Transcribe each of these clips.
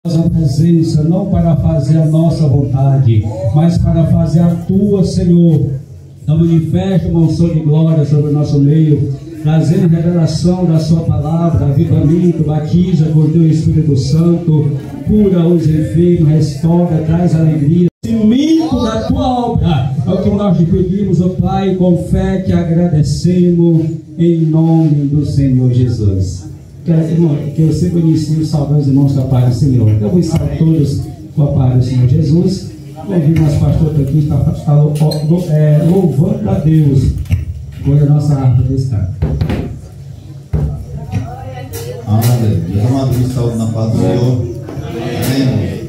A presença, não para fazer a nossa vontade, mas para fazer a tua, Senhor. Então manifesta uma unção de glória sobre o nosso meio, trazendo revelação da sua palavra, avivamento, batiza com o teu Espírito Santo, cura os enfermos, restaura, traz alegria, cimento da tua obra. É o que nós te pedimos, ó Pai, com fé que agradecemos em nome do Senhor Jesus. Que eu sempre inicio salvando os irmãos com a paz do Senhor. Eu vou ensinar todos com a paz do Senhor Jesus. Convido nosso pastor aqui está louvando a Deus por a nossa harpa desse cara. Aleluia. Amado, saúde na paz do Senhor. Amém.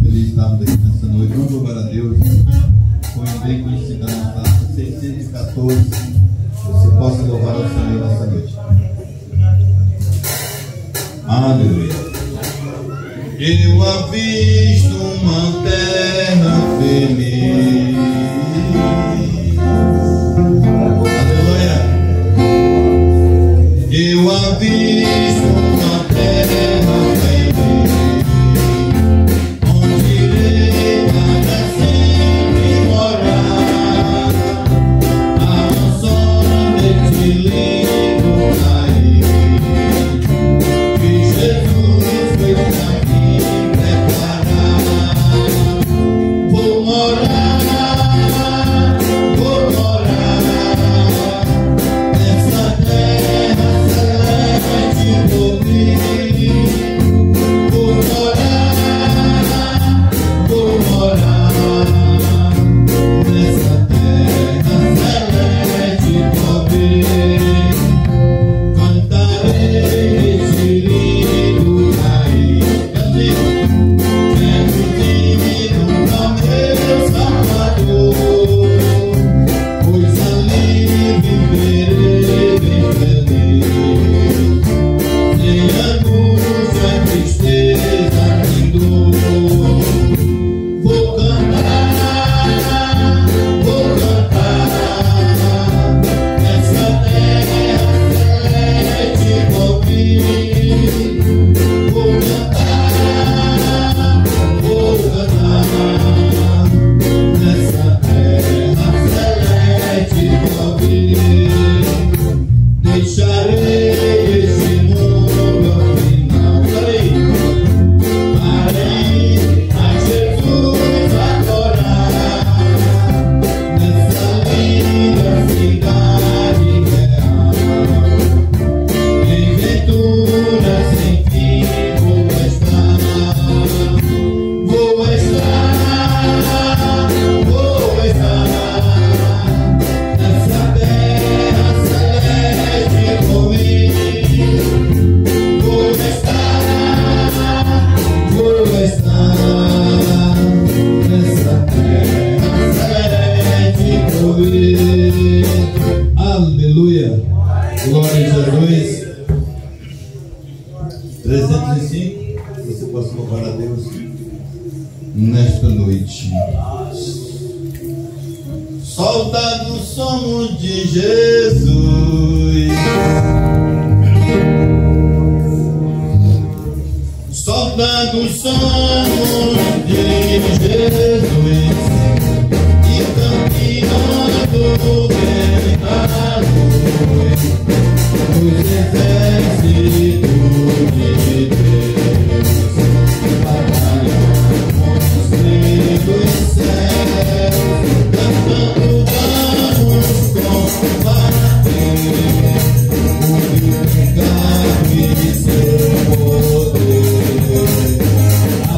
Feliz estarmos aqui nessa noite. Vamos louvar a Deus. Põe bem conhecido na nossa 614. Você possa louvar ao Senhor nessa noite. Aleluia. Eu avisto uma terra feliz. Aleluia. Eu avisto uma terra feliz, onde irei para sempre morar. A unção deste lindo país. Aleluia. Glória a Jesus. 305. Você possa louvar a Deus nesta noite. Soldados somos de Jesus. Soldados somos de Jesus. E caminhando bem a luz, os exércitos de Deus batalhamos pelos céus, cantando vamos combater o pecado e seu poder. A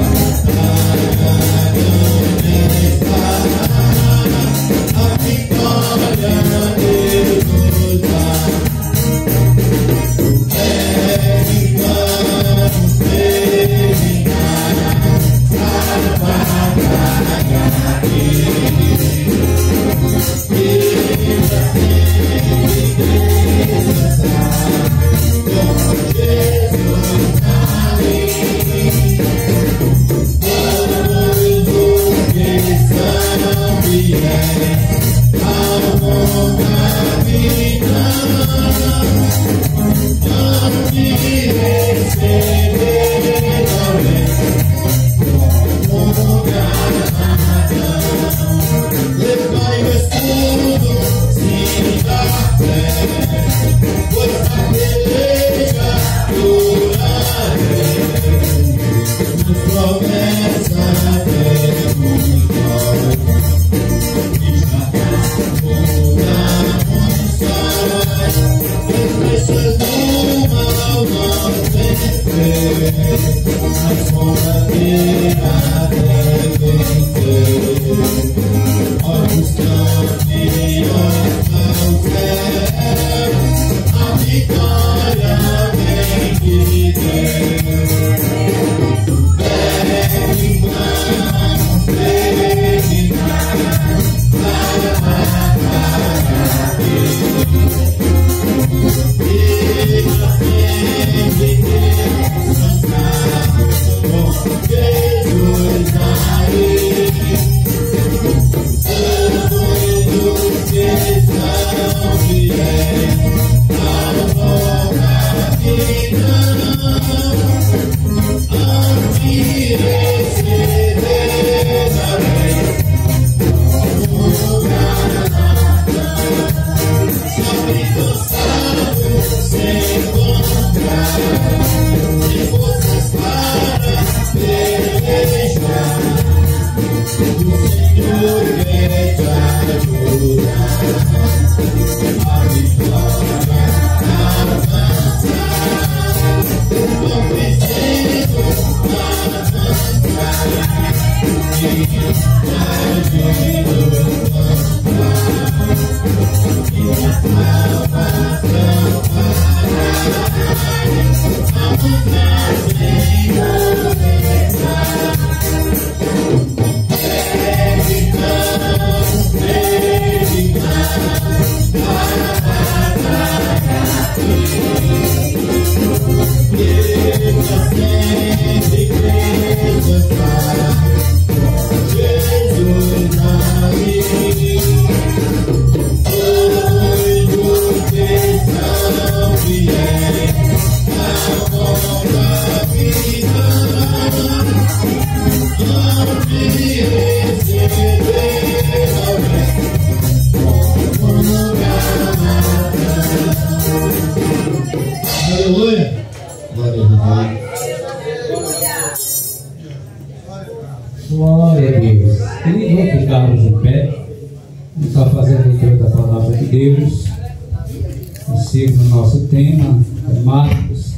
Maria José. Glória a Deus. E vamos ficarmos em pé. Vamos estar fazendo a leitura da palavra de Deus. Siga o nosso tema, Marcos,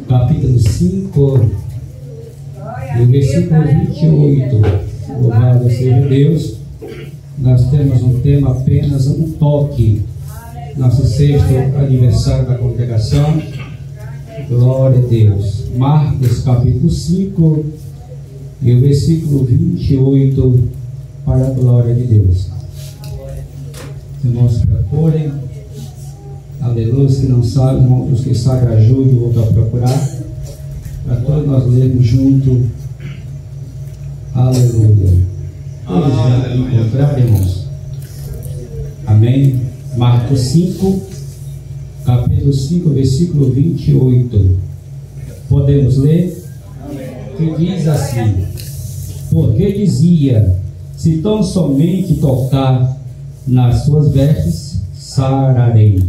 capítulo 5, e o versículo 28. Louvado seja Deus. Nós temos um tema, apenas um toque. Nosso 6º aniversário da congregação. Glória a Deus. Marcos, capítulo 5, e o versículo 28, para a glória de Deus. Os irmãos procurem. Aleluia. Se não sabem, os que sabem, ajude o outro a procurar, para todos nós lermos junto. Aleluia. Aleluia. Encontrar, irmãos. Amém. Marcos 5, capítulo 5, versículo 28. Podemos ler? Que diz assim: porque dizia, se tão somente tocar nas suas vestes, sararei.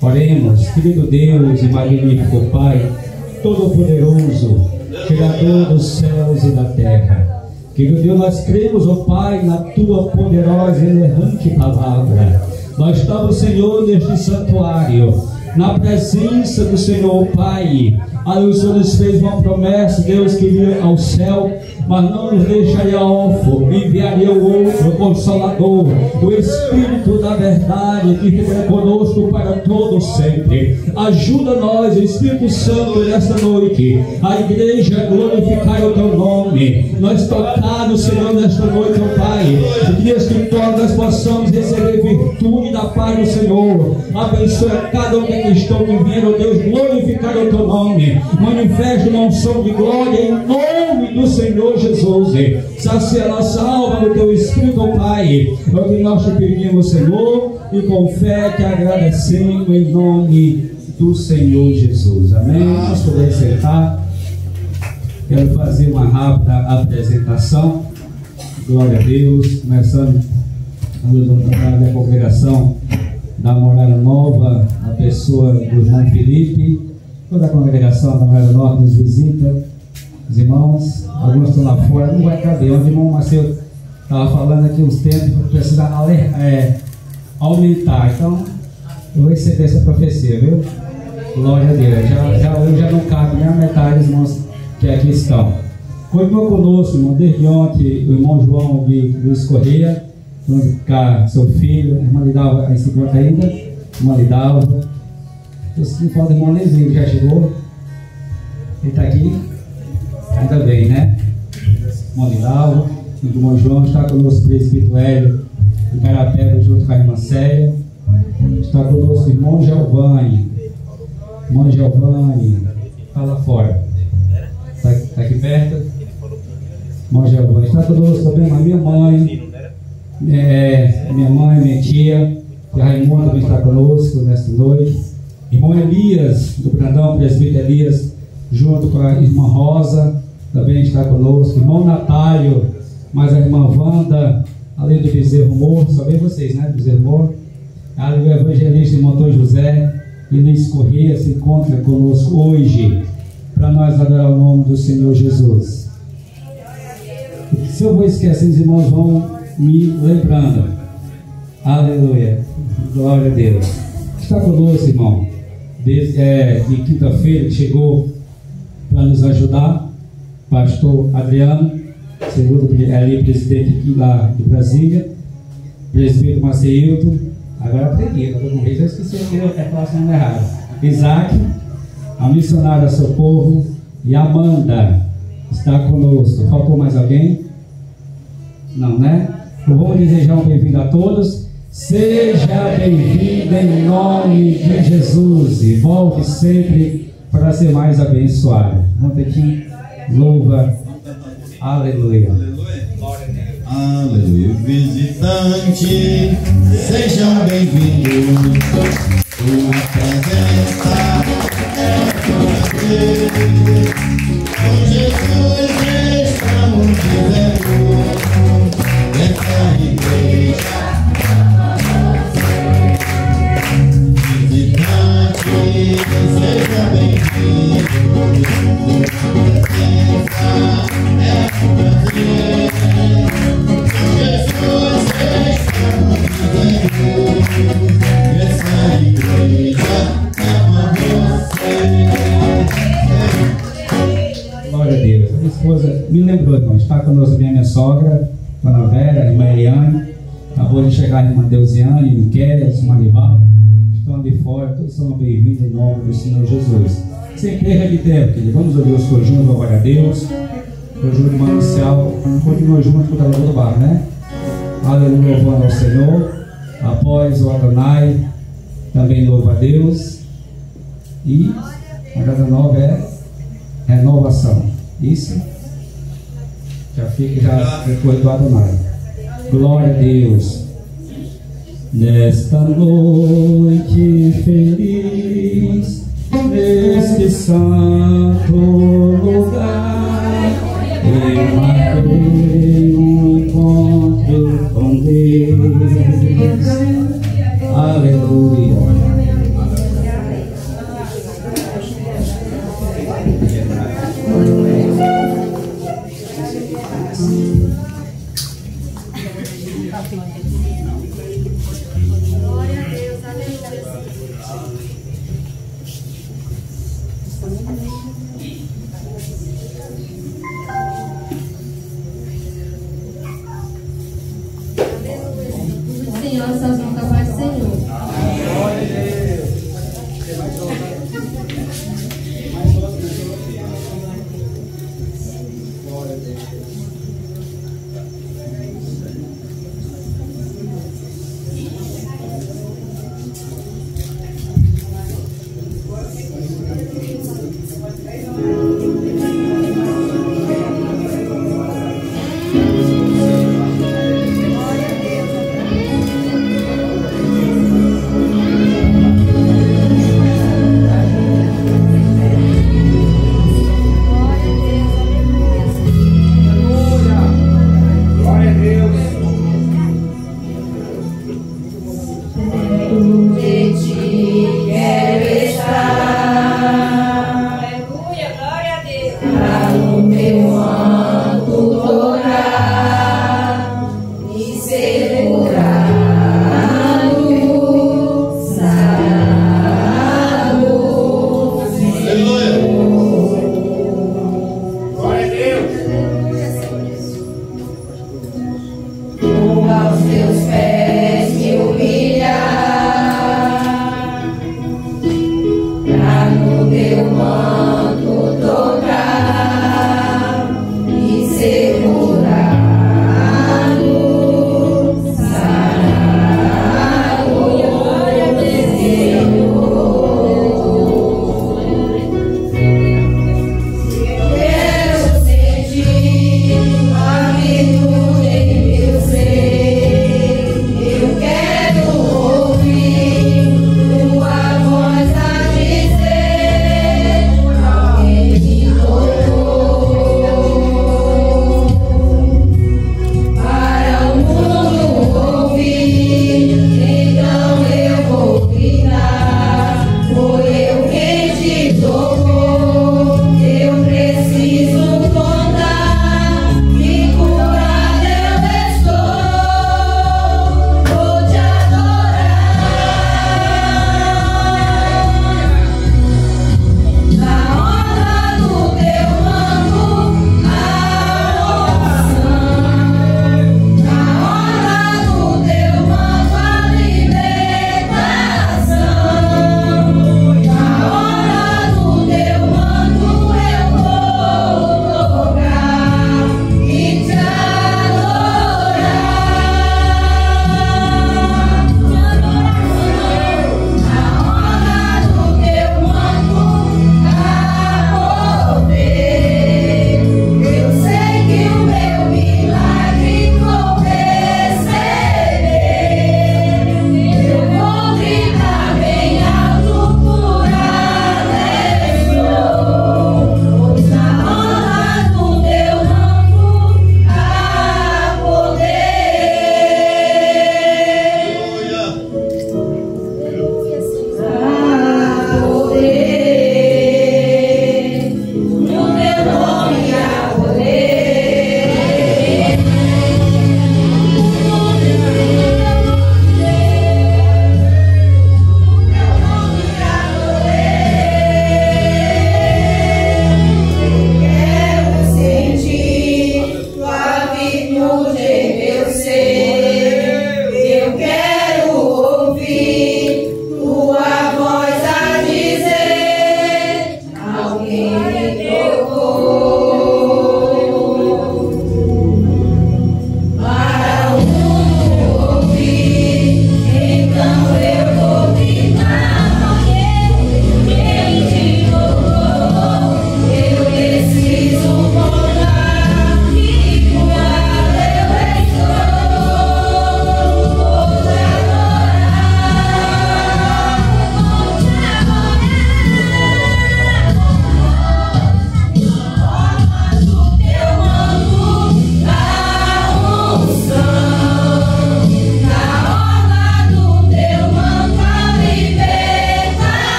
Oremos. Querido Deus e magnífico Pai, Todo-Poderoso, Criador dos céus e da terra, querido Deus, nós cremos, ó Pai, na Tua poderosa e inerrante palavra. Nós estamos, Senhor, neste santuário, na presença do Senhor, Pai. O Senhor nos fez uma promessa, Deus, que iria ao céu, mas não nos deixaria órfãos, enviaria o outro, o Consolador, o Espírito da verdade, que fica conosco para todo sempre. Ajuda nós, Espírito Santo, nesta noite, a igreja glorificar o Teu nome. Nós tocados, Senhor, nesta noite, ó Pai, dias que nós possamos receber virtude da paz do Senhor. Abençoa cada um que estão vivendo, ó Deus, glorificar o Teu nome. Manifesta uma unção de glória em nome do Senhor Jesus. Sacia a nossa alma do Teu Espírito, ó Pai. É o que nós te pedimos, Senhor, e com fé te agradecendo em nome do Senhor Jesus. Amém? Nós podemos sentar. Quero fazer uma rápida apresentação. Glória a Deus. Começando a congregação da Morada Nova, a pessoa do irmão Felipe. Toda a congregação da Morada Nova nos visita. Os irmãos, alguns estão lá fora, não vai caber. Onde o irmão Marcelo estava falando aqui uns tempos, precisa aumentar. Então, eu vou receber essa profecia, viu? Glória a Deus. Hoje já não cabe nem a metade dos irmãos que aqui estão. Continua conosco, irmão, desde ontem, o irmão João de Luiz Correia, com seu filho, a irmã Lidalva em segundo ainda, irmã Lidalva. Os que podem, irmão Lezinho, já chegou? Ele está aqui? Ainda bem, né? Irmão Lidalva, o irmão João, está conosco o presbítero Hélio de Carapeba, junto com a irmã Célia. Está conosco o irmão Giovanni. Irmão Giovanni, está lá fora. Está aqui perto? Irmão Giovanni. Está conosco também a minha mãe. Minha mãe, minha tia, que Raimundo também está conosco nesta noite. Irmão Elias, do Brandão, presbítero Elias, junto com a irmã Rosa, também está conosco. Irmão Natálio, mais a irmã Wanda, além do Bezerro Morto, só bem vocês, né? Bezerro Morto. Ali o evangelista irmão Antônio José e Luiz Corrêa se encontra conosco hoje, para nós adorar o nome do Senhor Jesus. Se eu vou esquecer, os irmãos vão me lembrando. Aleluia. Glória a Deus. Está conosco, irmão, de quinta-feira, que chegou para nos ajudar, pastor Adriano, segundo ali, presidente aqui lá de Brasília, presbítero Maceilton. Agora aprendi, eu já esqueci que eu faço o nome errado. Isaac, a missionária Socorro e Amanda está conosco. Faltou mais alguém? Não, né? Eu vou desejar um bem-vindo a todos. Seja bem-vindo em nome de Jesus e volte sempre para ser mais abençoado. Vamos aqui, louva, aleluia. Aleluia. Visitante, sejam bem-vindos. Tua presença é poder. Com Jesus estamos vivendo. Essa igreja. Visitante, seja bem-vindo. Sua presença é um prazer. Jesus está comigo. Essa igreja ama você. Glória a Deus. A minha esposa me lembrou, irmão, está conosco a minha sogra, Dona Vera, a irmã Eliane. Acabou de chegar a irmã Deusiane, Miquel, Marival. Estão ali fora, todos são bem-vindos em nome do Senhor Jesus. Sem queira de tempo, querido. Vamos ouvir os conjuntos, glória a Deus. Conjunto manuncial, continua junto com o Galera do Bar, né? Aleluia, louvando ao Senhor. Após o Adonai, também louva a Deus. E a data nova é renovação. Isso já fica, já depois do Adonai. Glória a Deus. Nesta noite feliz, neste santo lugar, eu marquei um encontro com Deus. Aleluia.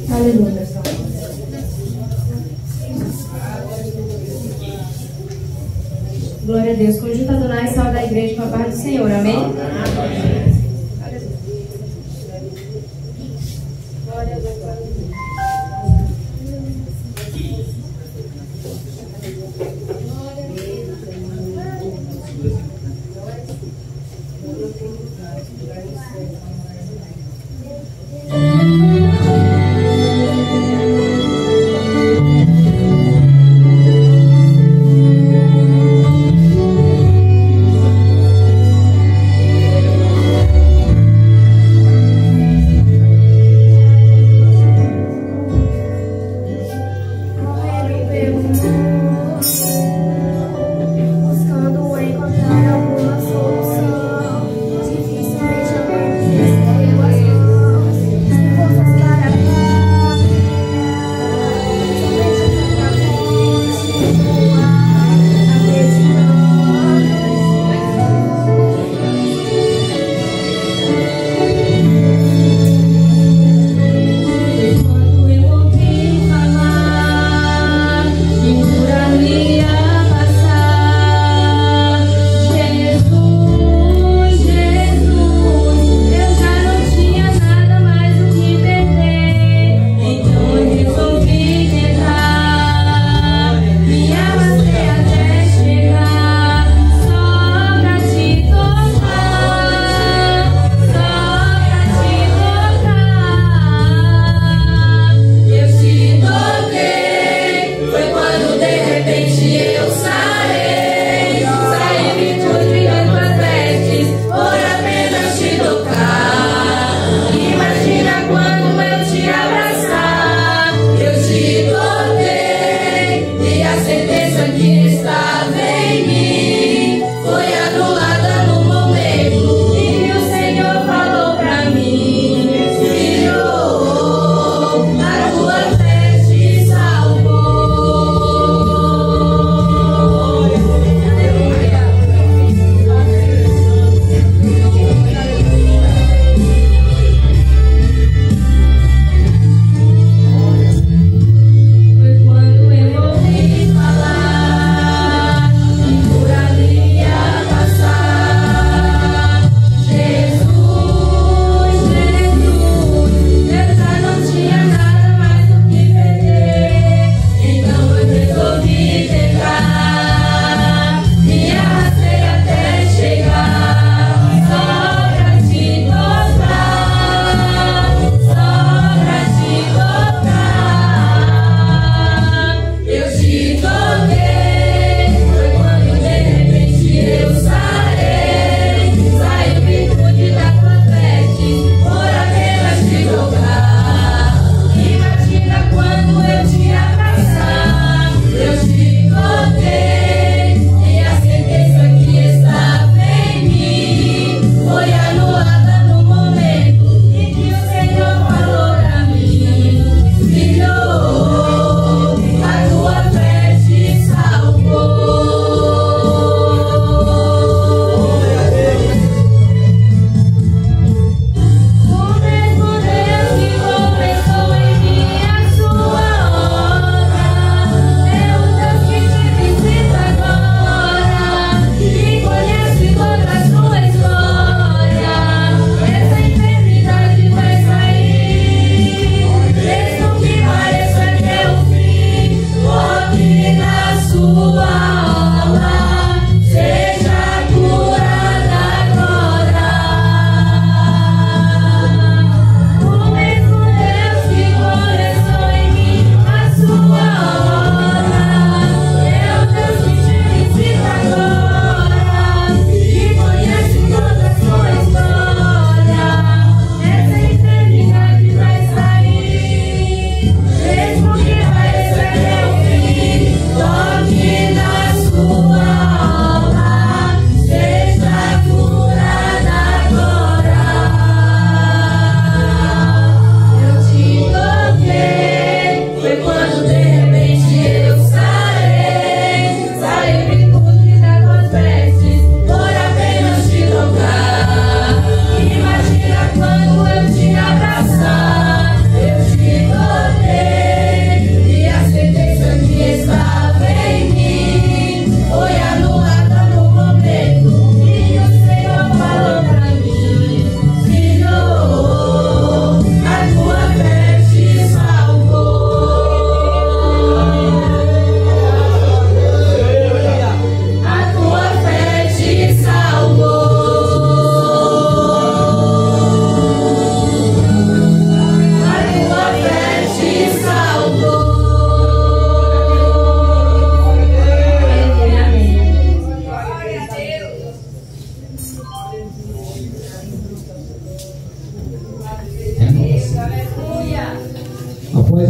Aleluia. Glória a Deus. Conjunto Adonai, salve da igreja com a paz do Senhor. Amém? Amém. Glória a Deus.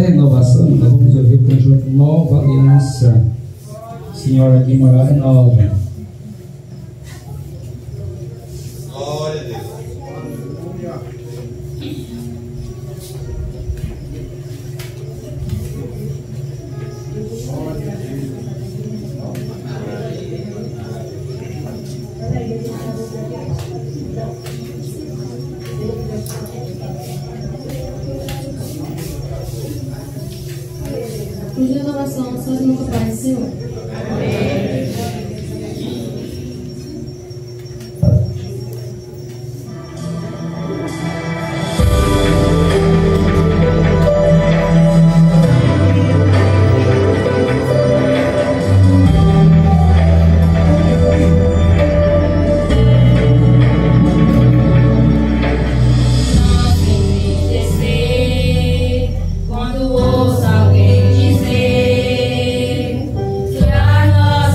renovação, nós vamos ouvir o conjunto Nova Aliança. Senhora de Morada Nova. Glória a Deus. Cruz de renovação, só no Pai do Senhor. Quando ouço alguém dizer que a nossa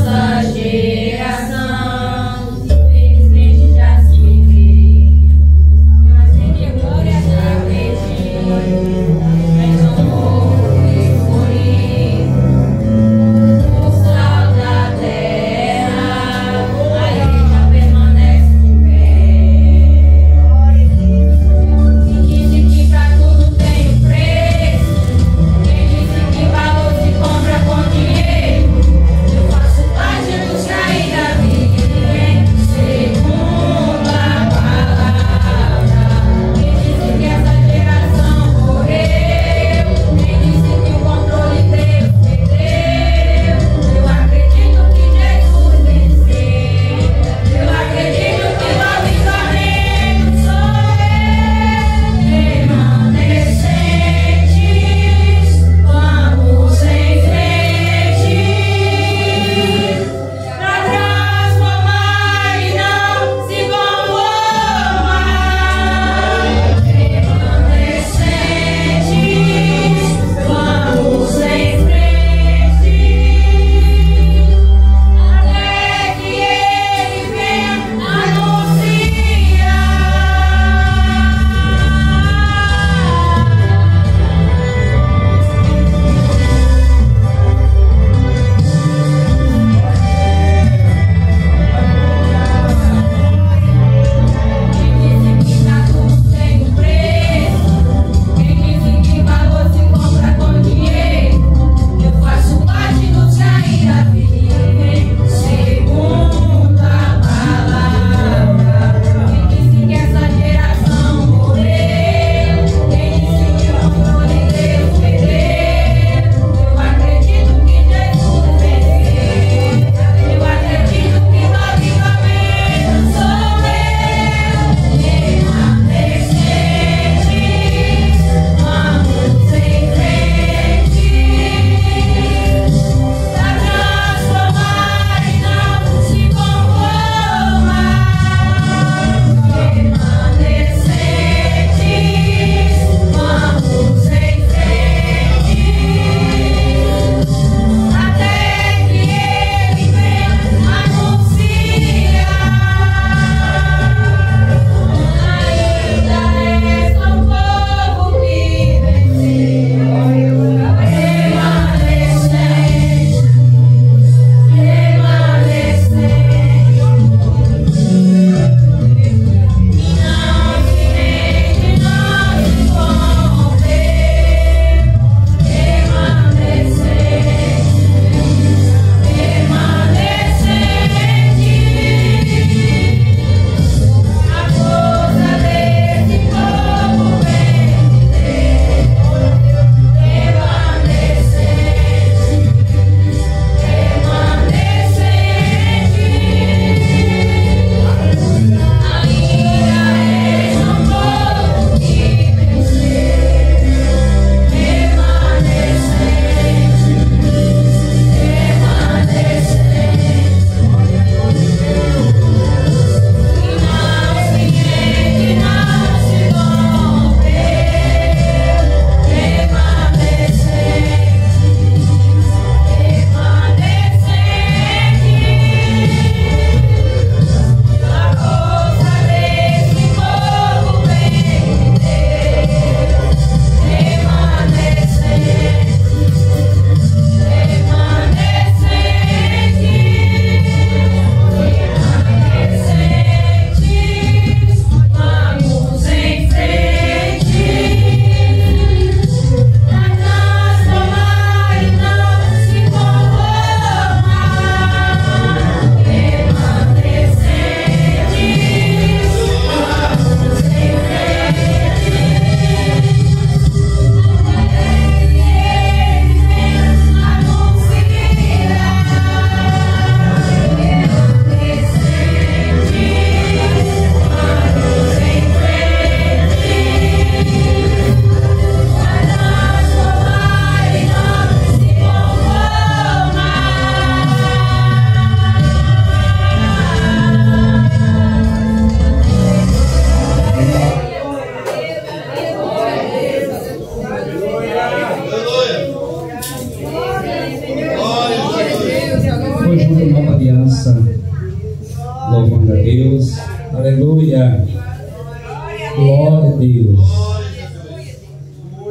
a Deus.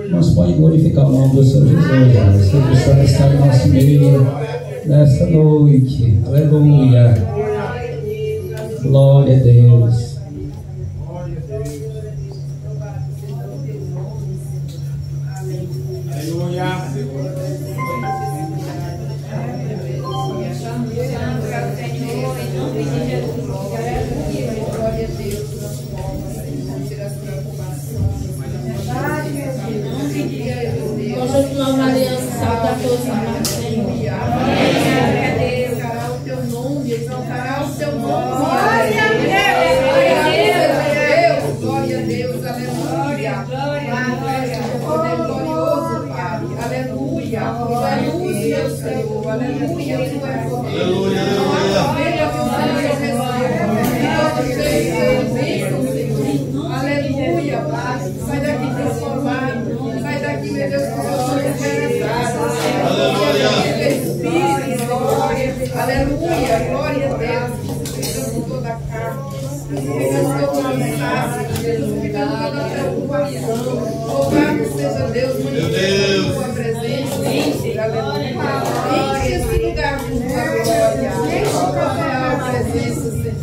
Nós podemos glorificar o nome do Senhor Jesus. Você precisa estar no nosso meio nesta noite. Aleluia. Glória a Deus. Conjunto Nova Aliança, salta a força, amado Senhor. Glória a Deus, exaltará o teu nome, exaltará o teu nome. Glória a Deus, glória a Deus, aleluia. Glória, poder glorioso, Pai, aleluia. Aleluia, Senhor, aleluia. Aleluia, aleluia, Pai. Sai daqui transformado. Sai daqui, meu Deus, com o Senhor realizado. Aleluia. Espírito, glória. Aleluia, glória a Deus. Pegando toda a carne. Pegando todo o cansaço. Pegando toda a preocupação. Louvado seja Deus, manifestando sua presença. Aleluia. Enche esse lugar com tua glória. Enche com a real presença, Senhor.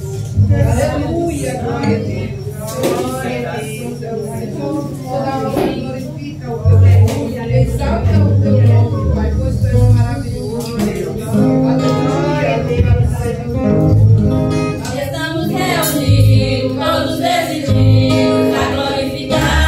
Aleluia, glória a Deus. Glória a Deus, Senhor. Toda a honra glorifica o teu nome. Exalta o teu nome, Pai, pois tu és maravilhoso. Aleluia, Deus, Senhor. Estamos reunidos, todos decididos a glorificar.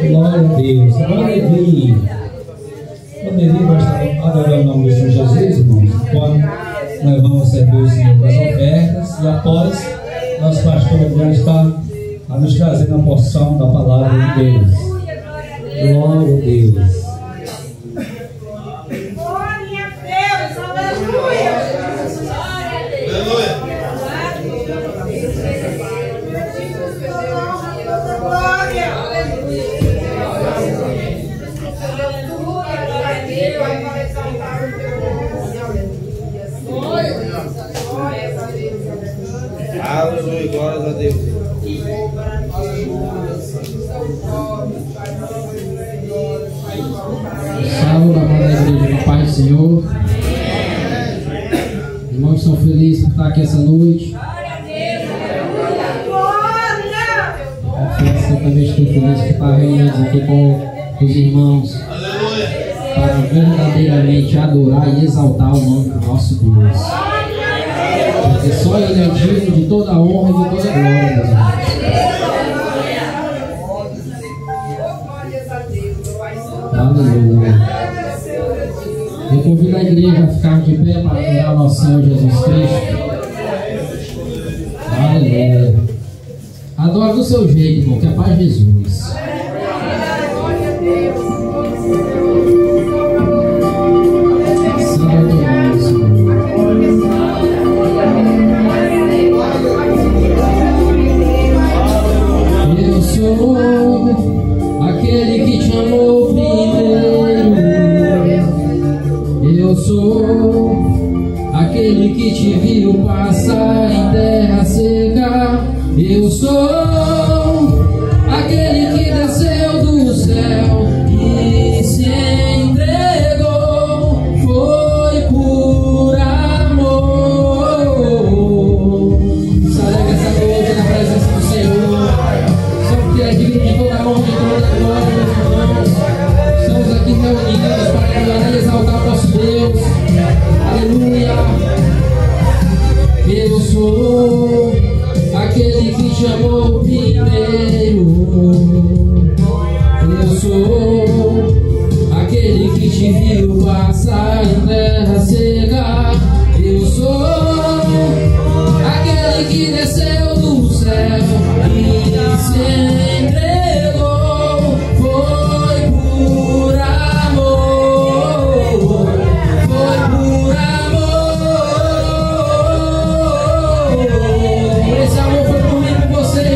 Glória a Deus. Aleluia. Poderia nós adorando o nome do Senhor Jesus, irmãos? Quando nós vamos servir o Senhor com as ofertas e após, nosso pastor Adriano está a nos trazer a porção da palavra de Deus. Glória a Deus. Vai exaltar o teu nome. glórias a Deus. Salve a amada igreja do Pai do Senhor. Irmãos, estão felizes por estar aqui essa noite. Eu também estou feliz por estar reunidos aqui com os irmãos para verdadeiramente adorar e exaltar o nome do nosso Deus. Porque só Ele é digno de toda a honra e de toda a glória, meus irmãos. Aleluia. Eu convido a igreja a ficar de pé para adorar nosso Senhor Jesus Cristo. Aleluia. Adora do seu jeito, irmão, que é para Jesus. Eu sou aquele que te amou primeiro. Eu sou aquele que te viu passar em terra seca. Eu sou aquele que desceu do céu e se entregou. Foi por amor. Se alegra essa noite na presença do Senhor. Só porque é digno de toda a honra e de toda a glória, meus irmãos. Estamos aqui reunidos para adorar e exaltar o nosso Deus. Aleluia. Eu sou aquele que te amou primeiro. Eu sou aquele que te viu passar em terra seca. Eu sou aquele que desceu do céu e se entregou. Foi por amor. Foi por amor. Esse amor foi por mim e por você.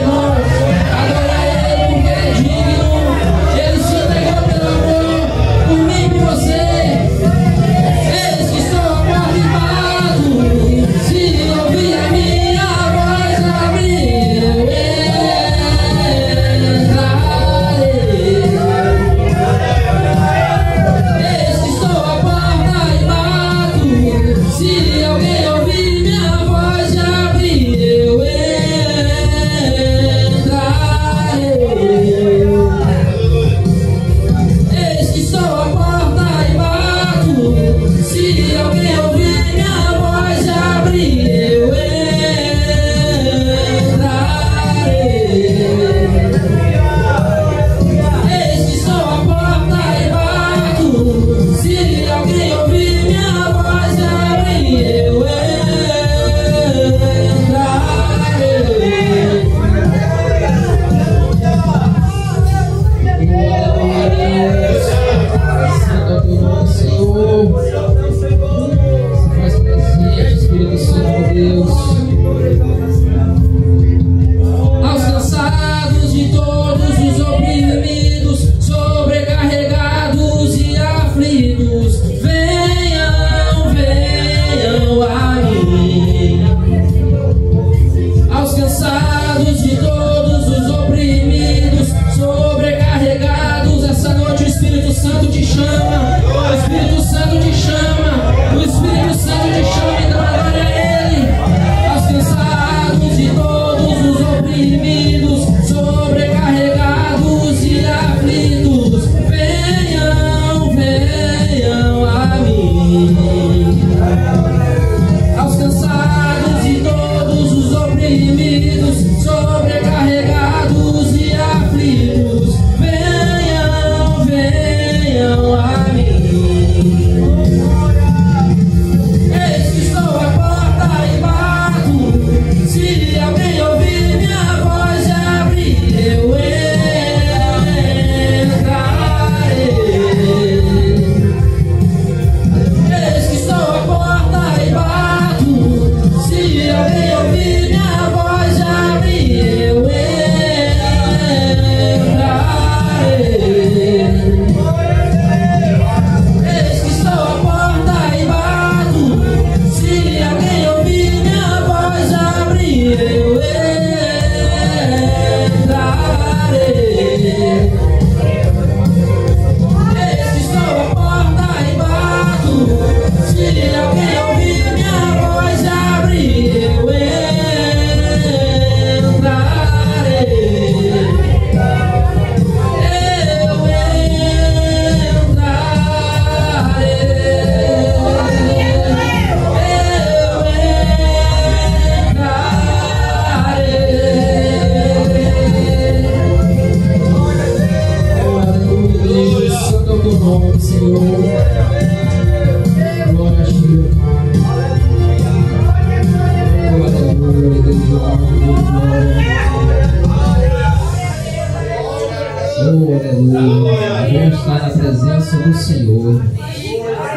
Senhor.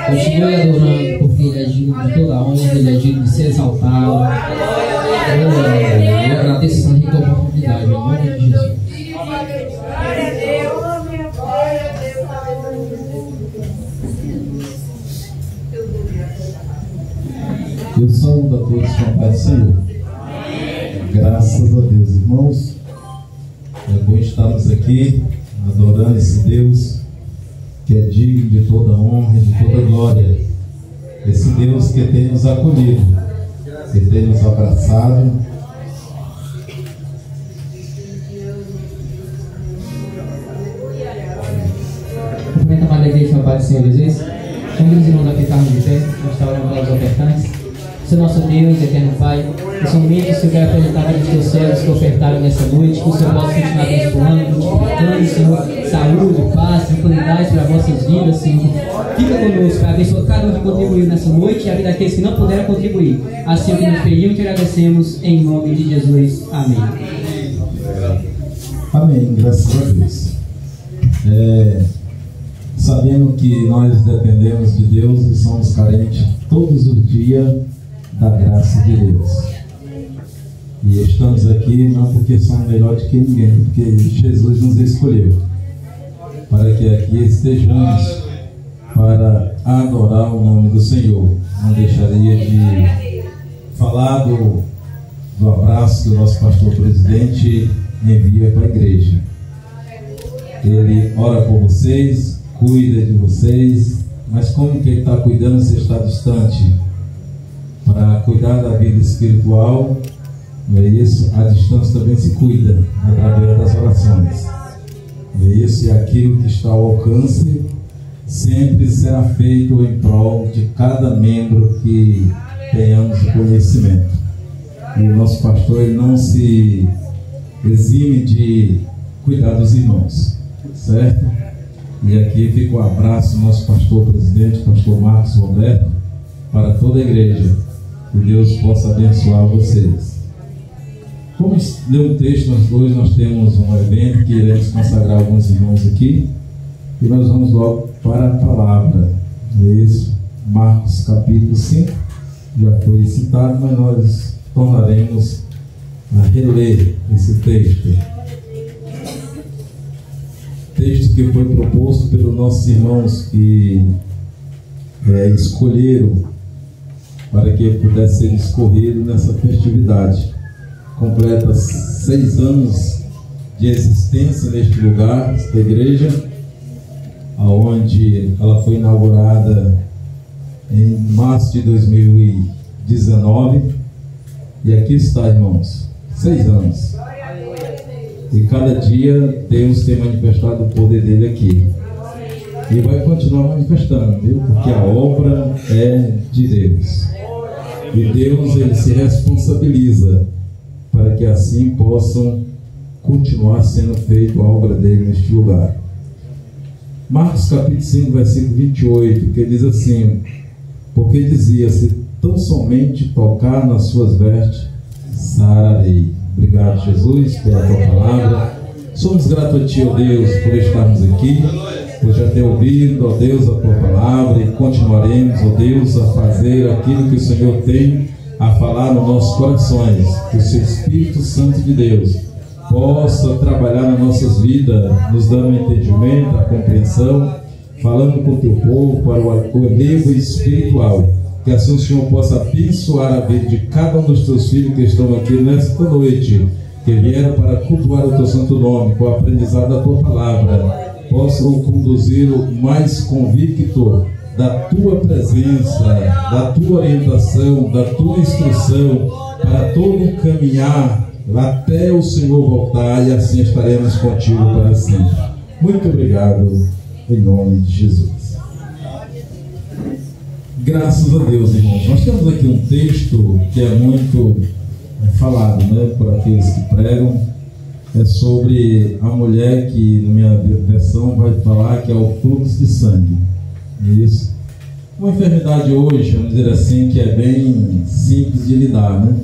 Continue adorando, porque Ele é digno de toda a honra, Ele é digno de ser exaltado. Eu agradeço essa rica oportunidade, em nome de Jesus. Eu saúdo a todos com a paz do Senhor. Graças a Deus, irmãos. É bom estarmos aqui adorando esse Deus que é digno de toda honra e de toda glória. Esse Deus que tem nos acolhido, que tem nos abraçado. Cumprimento a amada igreja, Pai do Senhor Jesus. Vamos os irmãos apertarmos de pé, nós orando pelos ofertantes. Senhor nosso Deus, eterno Pai, que são membros que eu quero apresentar para os teus servos que ofertaram nessa noite, que o Senhor possa continuar abençoando, multiplicando, Senhor, saúde, paz, tranquilidade para as vossas vidas, Senhor. Fica conosco, Pai, abençoa cada um que contribuiu nessa noite e a vida daqueles que não puderam contribuir. Assim que nos pedimos, te agradecemos, em nome de Jesus. Amém. Amém, graças a Deus. Sabendo que nós dependemos de Deus e somos carentes todos os dias da graça de Deus. E estamos aqui não porque somos melhores que ninguém, porque Jesus nos escolheu para que aqui estejamos para adorar o nome do Senhor. Não deixaria de falar do abraço que o nosso pastor presidente envia para a igreja. Ele ora por vocês, cuida de vocês, mas como que ele está cuidando se está distante? Para cuidar da vida espiritual, não é isso? A distância também se cuida através das orações. Não é isso? E aquilo que está ao alcance sempre será feito em prol de cada membro que tenhamos o conhecimento. E o nosso pastor ele não se exime de cuidar dos irmãos, certo? E aqui fica um abraço do nosso pastor presidente, pastor Marcos Roberto, para toda a igreja. Que Deus possa abençoar vocês. Como leu um texto, nós temos um evento que iremos consagrar alguns irmãos aqui. E nós vamos logo para a palavra. Isso, Marcos capítulo 5. Já foi citado, mas nós tornaremos a reler esse texto. Texto que foi proposto pelos nossos irmãos que escolheram para que pudesse ser escorrido nessa festividade. Completa 6 anos de existência neste lugar, esta igreja, onde ela foi inaugurada em março de 2019. E aqui está, irmãos, 6 anos. E cada dia Deus tem manifestado o poder dele aqui. E vai continuar manifestando, viu? Porque a obra é de Deus. E Deus ele se responsabiliza para que assim possam continuar sendo feita a obra dele neste lugar. Marcos capítulo 5, versículo 28, que diz assim: porque dizia, se tão somente tocar nas suas vestes, sararei. Obrigado, Jesus, pela tua palavra. Somos gratos a ti, ó Deus, por estarmos aqui, por já ter ouvido, ó Deus, a tua palavra, e continuaremos, ó Deus, a fazer aquilo que o Senhor tem a falar nos nossos corações. Que o seu Espírito Santo de Deus possa trabalhar nas nossas vidas, nos dando o entendimento, a compreensão, falando com o teu povo para o elevo espiritual. Que assim o Senhor possa abençoar a vida de cada um dos teus filhos que estão aqui nesta noite, que vieram para cultuar o teu santo nome, com o aprendizado da tua palavra, possam conduzi-lo mais convicto da tua presença, da tua orientação, da tua instrução, para todo caminhar até o Senhor voltar, e assim estaremos contigo para sempre. Muito obrigado, em nome de Jesus. Graças a Deus, irmãos. Nós temos aqui um texto que é muito falado, né, por aqueles que pregam. É sobre a mulher que, na minha versão, vai falar que é o fluxo de sangue. Isso. Uma enfermidade hoje, vamos dizer assim, que é bem simples de lidar, né?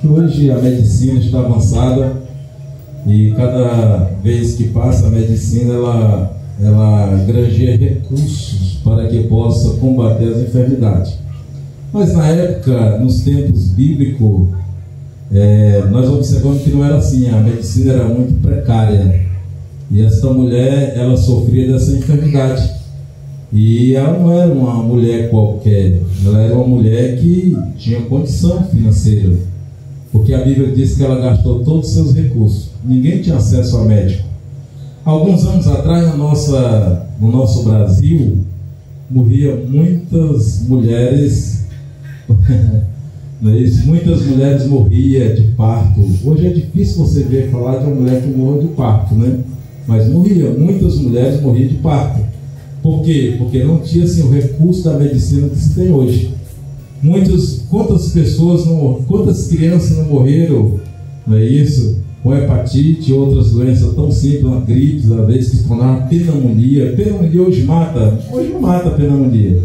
Que hoje a medicina está avançada e cada vez que passa a medicina, ela ela granjeia recursos para que possa combater as enfermidades. Mas na época, nos tempos bíblicos, nós observamos que não era assim, a medicina era muito precária. E esta mulher, ela sofria dessa enfermidade. E ela não era uma mulher qualquer, ela era uma mulher que tinha condição financeira. Porque a Bíblia diz que ela gastou todos os seus recursos. Ninguém tinha acesso a médico. Alguns anos atrás, no nosso Brasil, morria muitas mulheres, muitas mulheres morriam de parto. Hoje é difícil você ver falar de uma mulher que morreu de parto, né? Mas muitas mulheres morriam de parto. Por quê? Porque não tinha assim, o recurso da medicina que se tem hoje. Quantas crianças não morreram, não é isso? Com hepatite e outras doenças tão simples, uma gripe, às vezes que se tornava pneumonia. Pneumonia hoje não mata a pneumonia.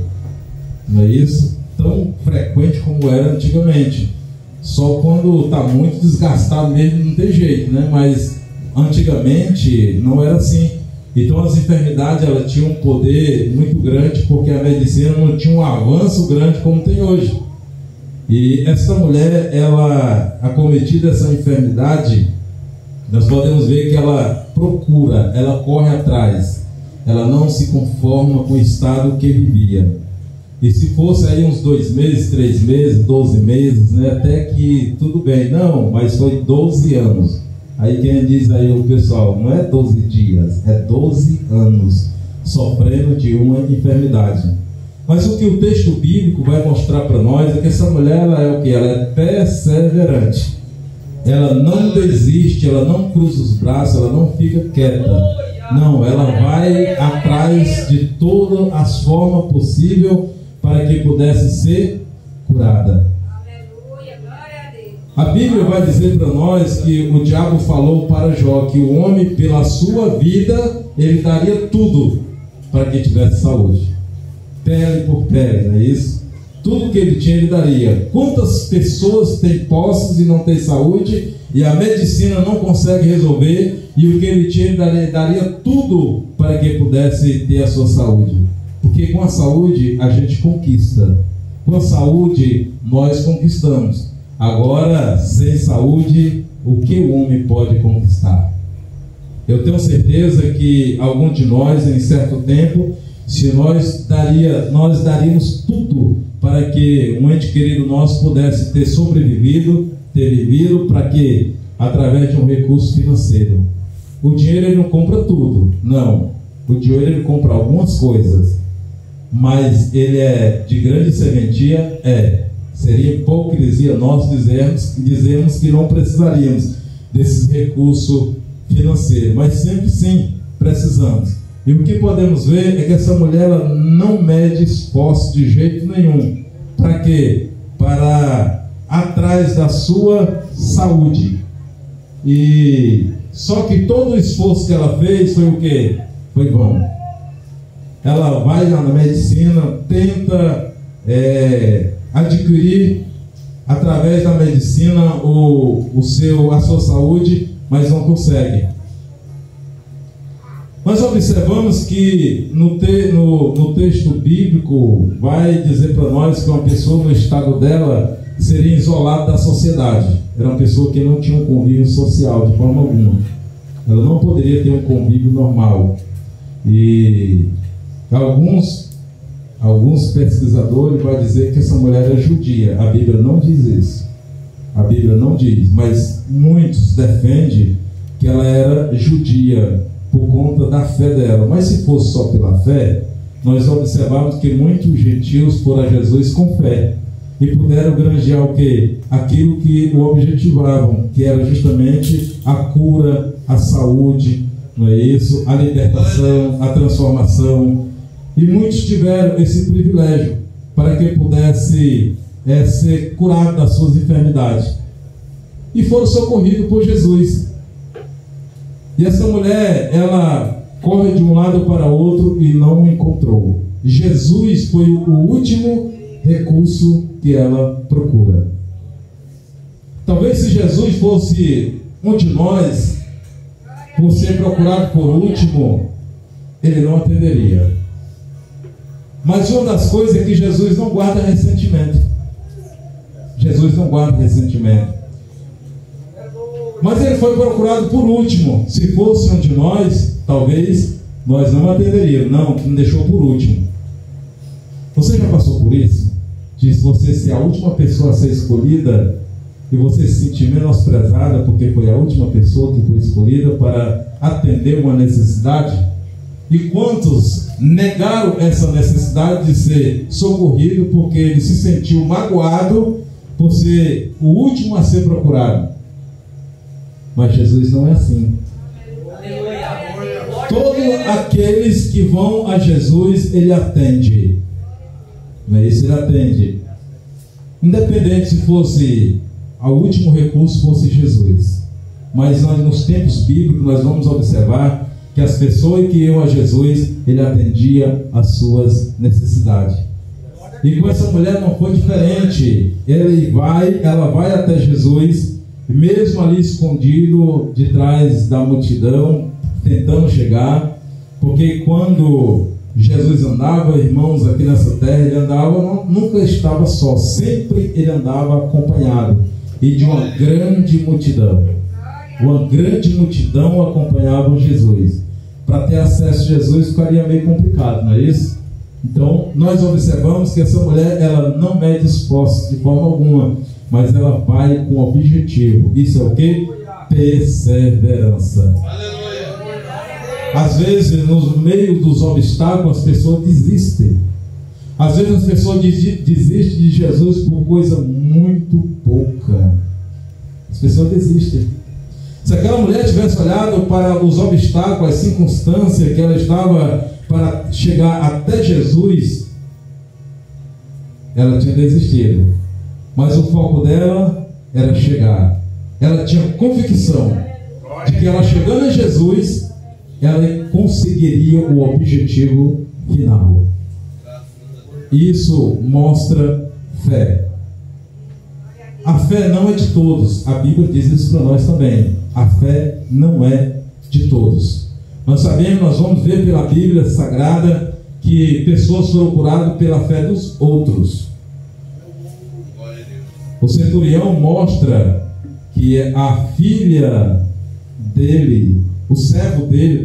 Não é isso? Tão frequente como era antigamente. Só quando está muito desgastado mesmo não tem jeito, né? Mas antigamente não era assim. Então as enfermidades elas tinham um poder muito grande porque a medicina não tinha um avanço grande como tem hoje. E essa mulher, ela acometida essa enfermidade, nós podemos ver que ela procura, ela corre atrás, ela não se conforma com o estado que vivia. E se fosse aí uns 2 meses, 3 meses, 12 meses, né, até que tudo bem, não, mas foi 12 anos. Aí quem diz aí o pessoal, não é 12 dias, é 12 anos sofrendo de uma enfermidade. Mas o que o texto bíblico vai mostrar para nós é que essa mulher ela é o que? Ela é perseverante. Ela não desiste, ela não cruza os braços, ela não fica quieta. Não, ela vai atrás de todas as formas possíveis para que pudesse ser curada. A Bíblia vai dizer para nós que o diabo falou para Jó que o homem, pela sua vida, ele daria tudo para que tivesse saúde. Pele por pele, não é isso? Tudo que ele tinha, ele daria. Quantas pessoas têm posses e não têm saúde e a medicina não consegue resolver, e o que ele tinha, ele daria tudo para que pudesse ter a sua saúde. Porque com a saúde a gente conquista. Com a saúde nós conquistamos. Agora, sem saúde, o que o homem pode conquistar? Eu tenho certeza que algum de nós, em certo tempo, se nós daríamos tudo para que um ente querido nosso pudesse ter sobrevivido, ter vivido, para que, através de um recurso financeiro. O dinheiro ele não compra tudo, não. O dinheiro ele compra algumas coisas, mas ele é de grande serventia, Seria hipocrisia nós dizermos que não precisaríamos desses recursos financeiros, mas sempre sim precisamos. E o que podemos ver é que essa mulher ela não mede esforço de jeito nenhum. Para quê? Para atrás da sua saúde. E só que todo o esforço que ela fez foi o quê? Foi vão. Ela vai na medicina, tenta adquirir através da medicina a sua saúde, mas não consegue. Nós observamos que no texto bíblico vai dizer para nós que uma pessoa no estado dela seria isolada da sociedade. Era uma pessoa que não tinha um convívio social de forma alguma. Ela não poderia ter um convívio normal. E alguns pesquisadores vão dizer que essa mulher é judia. A Bíblia não diz isso. A Bíblia não diz, mas muitos defendem que ela era judia por conta da fé dela. Mas se fosse só pela fé, nós observamos que muitos gentios foram a Jesus com fé e puderam granjear o quê? Aquilo que o objetivavam, que era justamente a cura, a saúde, não é isso? A libertação, a transformação. E muitos tiveram esse privilégio para que pudesse ser curado das suas enfermidades. E foram socorridos por Jesus. E essa mulher, ela corre de um lado para outro e não o encontrou. Jesus foi o último recurso que ela procura. Talvez se Jesus fosse um de nós, por ser procurado por último, ele não atenderia. Mas uma das coisas é que Jesus não guarda ressentimento. Jesus não guarda ressentimento. Mas ele foi procurado por último. Se fosse um de nós, talvez nós não atenderíamos. Não deixou por último. Você já passou por isso? De você ser a última pessoa a ser escolhida e você se sentir menosprezada porque foi a última pessoa que foi escolhida para atender uma necessidade? E quantos negaram essa necessidade de ser socorrido porque ele se sentiu magoado por ser o último a ser procurado? Mas Jesus não é assim. Todos aqueles que vão a Jesus, ele atende. Não é isso? Ele atende. Independente se fosse o último recurso, fosse Jesus. Mas nós, nos tempos bíblicos, nós vamos observar que as pessoas que iam a Jesus, ele atendia às suas necessidades. E com essa mulher não foi diferente. Ela vai até Jesus, mesmo ali escondido de trás da multidão, tentando chegar, porque quando Jesus andava, irmãos, aqui nessa terra, ele andava, nunca estava só, sempre ele andava acompanhado, e de uma grande multidão. Uma grande multidão acompanhava Jesus. Para ter acesso a Jesus ficaria meio complicado, não é isso? Então, nós observamos que essa mulher, ela não mede esforço de forma alguma, mas ela vai com objetivo. Isso é o que? Perseverança. Às vezes, no meio dos obstáculos, as pessoas desistem. Às vezes as pessoas desistem de Jesus por coisa muito pouca. As pessoas desistem. Se aquela mulher tivesse olhado para os obstáculos, as circunstâncias que ela estava para chegar até Jesus, ela tinha desistido. Mas o foco dela era chegar. Ela tinha convicção de que ela chegando a Jesus, ela conseguiria o objetivo final. Isso mostra fé. A fé não é de todos. A Bíblia diz isso para nós também. A fé não é de todos. Nós sabemos, nós vamos ver pela Bíblia Sagrada que pessoas foram curadas pela fé dos outros. O centurião mostra que a filha dele, o servo dele,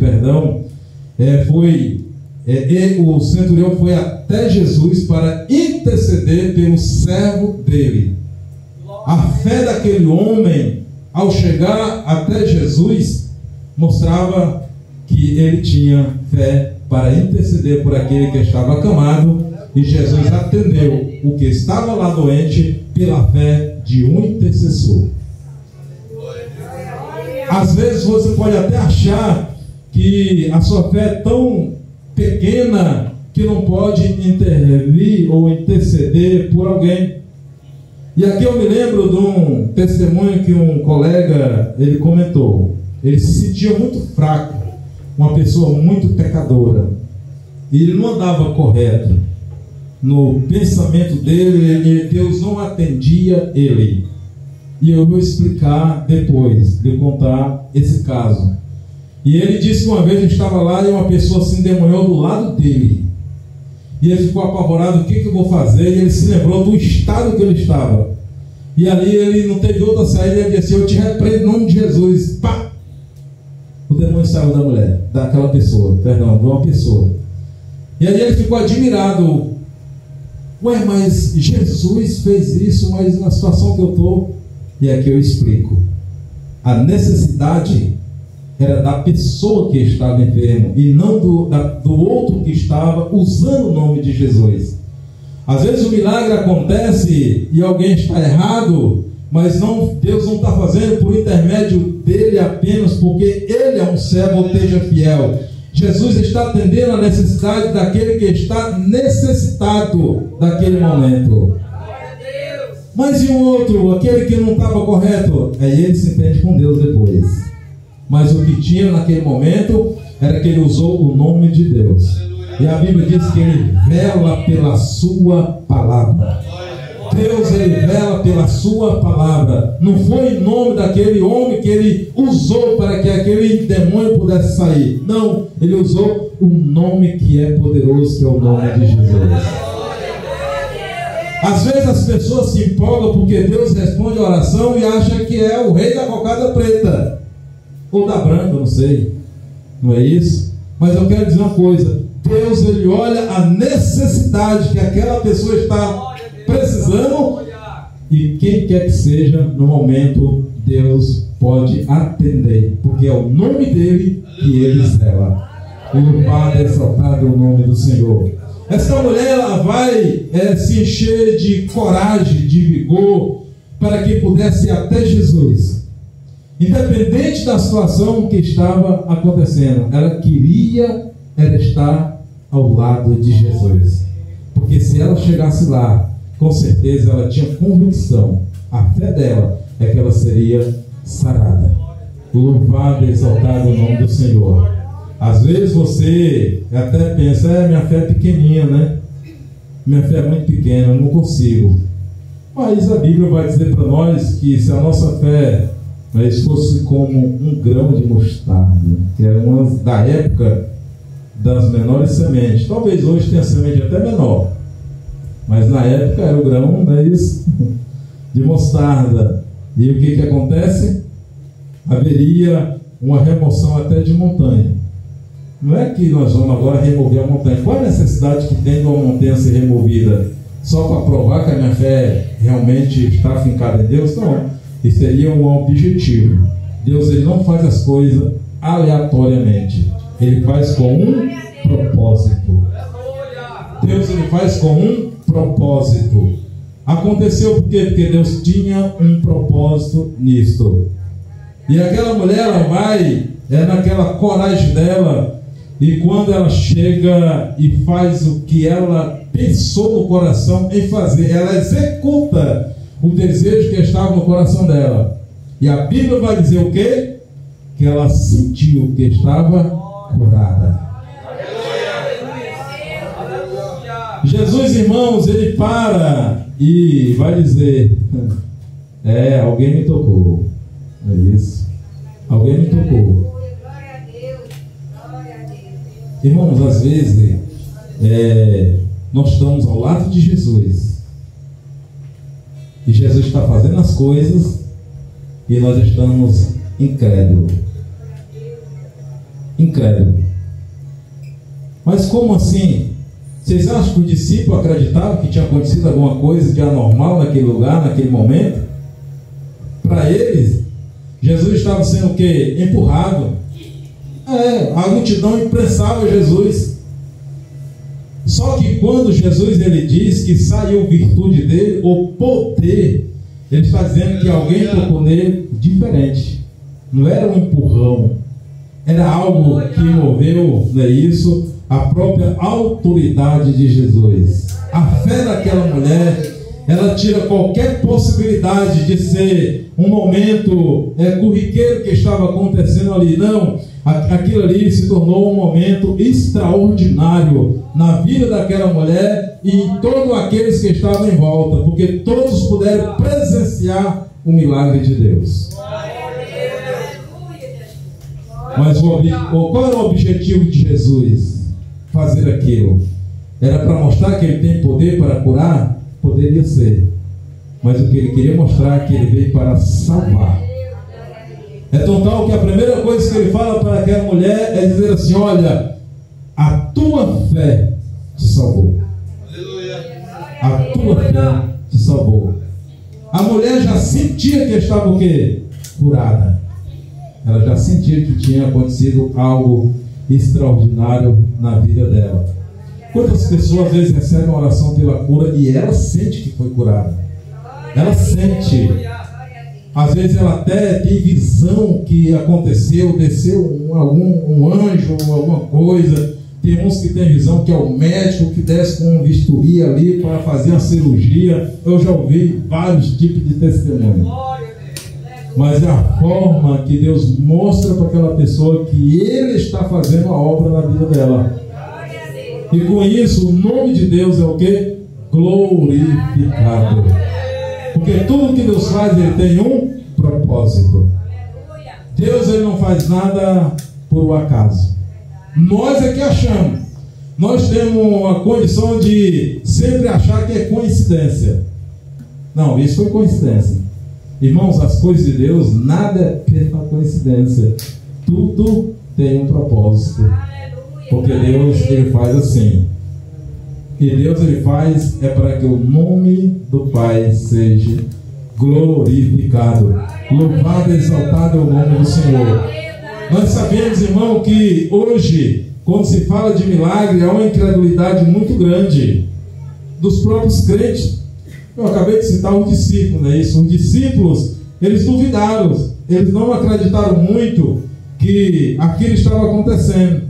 o centurião foi até Jesus para interceder pelo servo dele. A fé daquele homem, ao chegar até Jesus, mostrava que ele tinha fé para interceder por aquele que estava acamado, e Jesus atendeu o que estava lá doente pela fé de um intercessor. Às vezes você pode até achar que a sua fé é tão pequena que não pode intervir ou interceder por alguém. E aqui eu me lembro de um testemunho que um colega, ele comentou. Ele se sentia muito fraco, uma pessoa muito pecadora, e ele não andava correto no pensamento dele, Deus não atendia ele. E eu vou explicar depois de eu contar esse caso. E ele disse que uma vez ele estava lá e uma pessoa se endemoniou do lado dele. E ele ficou apavorado, o que eu vou fazer? E ele se lembrou do estado que ele estava. E ali ele não teve outra saída, ele disse, eu te repreendo em nome de Jesus. Pá! O demônio saiu da mulher, daquela pessoa, perdão, de uma pessoa. E aí ele ficou admirado. Ué, mas Jesus fez isso, mas na situação que eu estou... E aqui eu explico. A necessidade era da pessoa que estava enfermo e não do outro que estava usando o nome de Jesus. Às vezes o milagre acontece e alguém está errado, mas Deus não está fazendo por intermédio dele apenas porque ele é um servo, ou seja, fiel. Jesus está atendendo a necessidade daquele que está necessitado daquele momento. Mas e o outro, aquele que não estava correto? Aí ele se entende com Deus depois. Mas o que tinha naquele momento era que ele usou o nome de Deus. E a Bíblia diz que ele vela pela sua palavra. Deus, ele vela pela sua palavra. Não foi em nome daquele homem que ele usou para que aquele demônio pudesse sair. Não, ele usou o nome que é poderoso, que é o nome de Jesus. Às vezes as pessoas se empolgam porque Deus responde a oração e acha que é o rei da cocada preta ou da branca, não sei. Não é isso? Mas eu quero dizer uma coisa: Deus, ele olha a necessidade que aquela pessoa está precisando, e quem quer que seja, no momento, Deus pode atender, porque é o nome dele que ele zela. Louvado e exaltado o nome do Senhor. Essa mulher, ela vai se encher de coragem, de vigor, para que pudesse ir até Jesus. Independente da situação que estava acontecendo, ela queria estar ao lado de Jesus. Porque se ela chegasse lá, com certeza ela tinha convicção, a fé dela é que ela seria sarada. Louvado e exaltado o nome do Senhor. Às vezes você até pensa, minha fé é pequenininha, né? Minha fé é muito pequena, eu não consigo. Mas a Bíblia vai dizer para nós que se a nossa fé fosse como um grão de mostarda, que era uma da época das menores sementes. Talvez hoje tenha semente até menor, mas na época era o grão, não é isso? De mostarda. E o que acontece? Haveria uma remoção até de montanha. Não é que nós vamos agora remover a montanha. Qual a necessidade que tem de uma montanha ser removida? Só para provar que a minha fé realmente está fincada em Deus? Não. Isso seria um objetivo. Deus, ele não faz as coisas aleatoriamente. Ele faz com um propósito. Deus, ele faz com um propósito. Aconteceu por quê? Porque Deus tinha um propósito nisto. E aquela mulher, ela vai, naquela coragem dela, e quando ela chega e faz o que ela pensou no coração em fazer, ela executa o desejo que estava no coração dela. E a Bíblia vai dizer o quê? Que ela sentiu que estava curada. Jesus, irmãos, ele para e vai dizer: alguém me tocou. É isso. Alguém me tocou. Irmãos, às vezes nós estamos ao lado de Jesus e Jesus está fazendo as coisas e nós estamos incrédulos. Mas como assim? Vocês acham que o discípulo acreditava que tinha acontecido alguma coisa de anormal naquele lugar, naquele momento? Para eles, Jesus estava sendo o quê? Empurrado. A multidão imprensava Jesus. Só que quando Jesus, ele diz que saiu virtude dele, o poder, ele está dizendo que alguém tocou nele diferente. Não era um empurrão, era algo que moveu, não é isso? A própria autoridade de Jesus. A fé daquela mulher, ela tira qualquer possibilidade de ser um momento corriqueiro que estava acontecendo ali. Não, aquilo ali se tornou um momento extraordinário na vida daquela mulher e em todos aqueles que estavam em volta, porque todos puderam presenciar o milagre de Deus. Mas qual era o objetivo de Jesus fazer aquilo? Era para mostrar que ele tem poder para curar? Poderia ser, mas o que ele queria mostrar é que ele veio para salvar. É tão tal que a primeira coisa que ele fala para aquela mulher é dizer assim: olha, a tua fé te salvou. A tua fé te salvou. A mulher já sentia que estava o quê? Curada. Ela já sentia que tinha acontecido algo extraordinário na vida dela. Quantas pessoas às vezes recebem uma oração pela cura e ela sente que foi curada? Ela sente. Às vezes ela até tem visão que aconteceu, desceu um anjo ou alguma coisa. Tem uns que tem visão que é o médico que desce com um bisturi ali para fazer uma cirurgia. Eu já ouvi vários tipos de testemunho. Mas é a forma que Deus mostra para aquela pessoa que Ele está fazendo a obra na vida dela. E com isso, o nome de Deus é o quê? glorificado. Porque tudo que Deus faz, Ele tem um propósito. Deus, Ele não faz nada por um acaso. Nós é que achamos. Nós temos a condição de sempre achar que é coincidência. Não, isso foi coincidência. Irmãos, as coisas de Deus, nada é pela coincidência. Tudo tem um propósito. Porque Deus, Ele faz assim. E Deus, Ele faz é para que o nome do Pai seja glorificado. Louvado e exaltado é o nome do Senhor. Nós sabemos, irmão, que hoje, quando se fala de milagre, há uma incredulidade muito grande dos próprios crentes. Eu acabei de citar os discípulos, não é isso? Os discípulos, eles duvidaram, eles não acreditaram muito que aquilo estava acontecendo.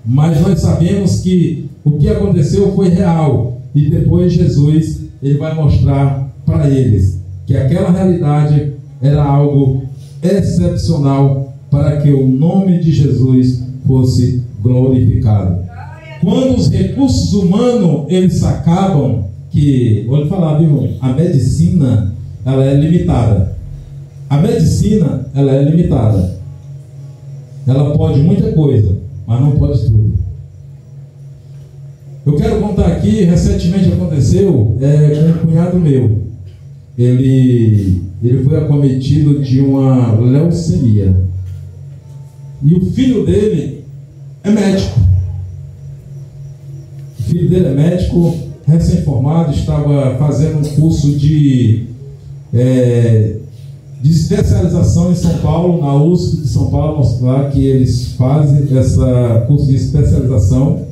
Mas nós sabemos que o que aconteceu foi real. E depois Jesus, Ele vai mostrar para eles que aquela realidade era algo excepcional para que o nome de Jesus fosse glorificado. Quando os recursos humanos eles acabam, que, vou lhe falar, viu? A medicina, ela é limitada. A medicina, ela é limitada. Ela pode muita coisa, mas não pode tudo. Eu quero contar aqui, recentemente aconteceu com um cunhado meu. Ele foi acometido de uma leucemia. E o filho dele é médico. O filho dele é médico, recém-formado, estava fazendo um curso de especialização em São Paulo, na USP de São Paulo, lá que eles fazem esse curso de especialização.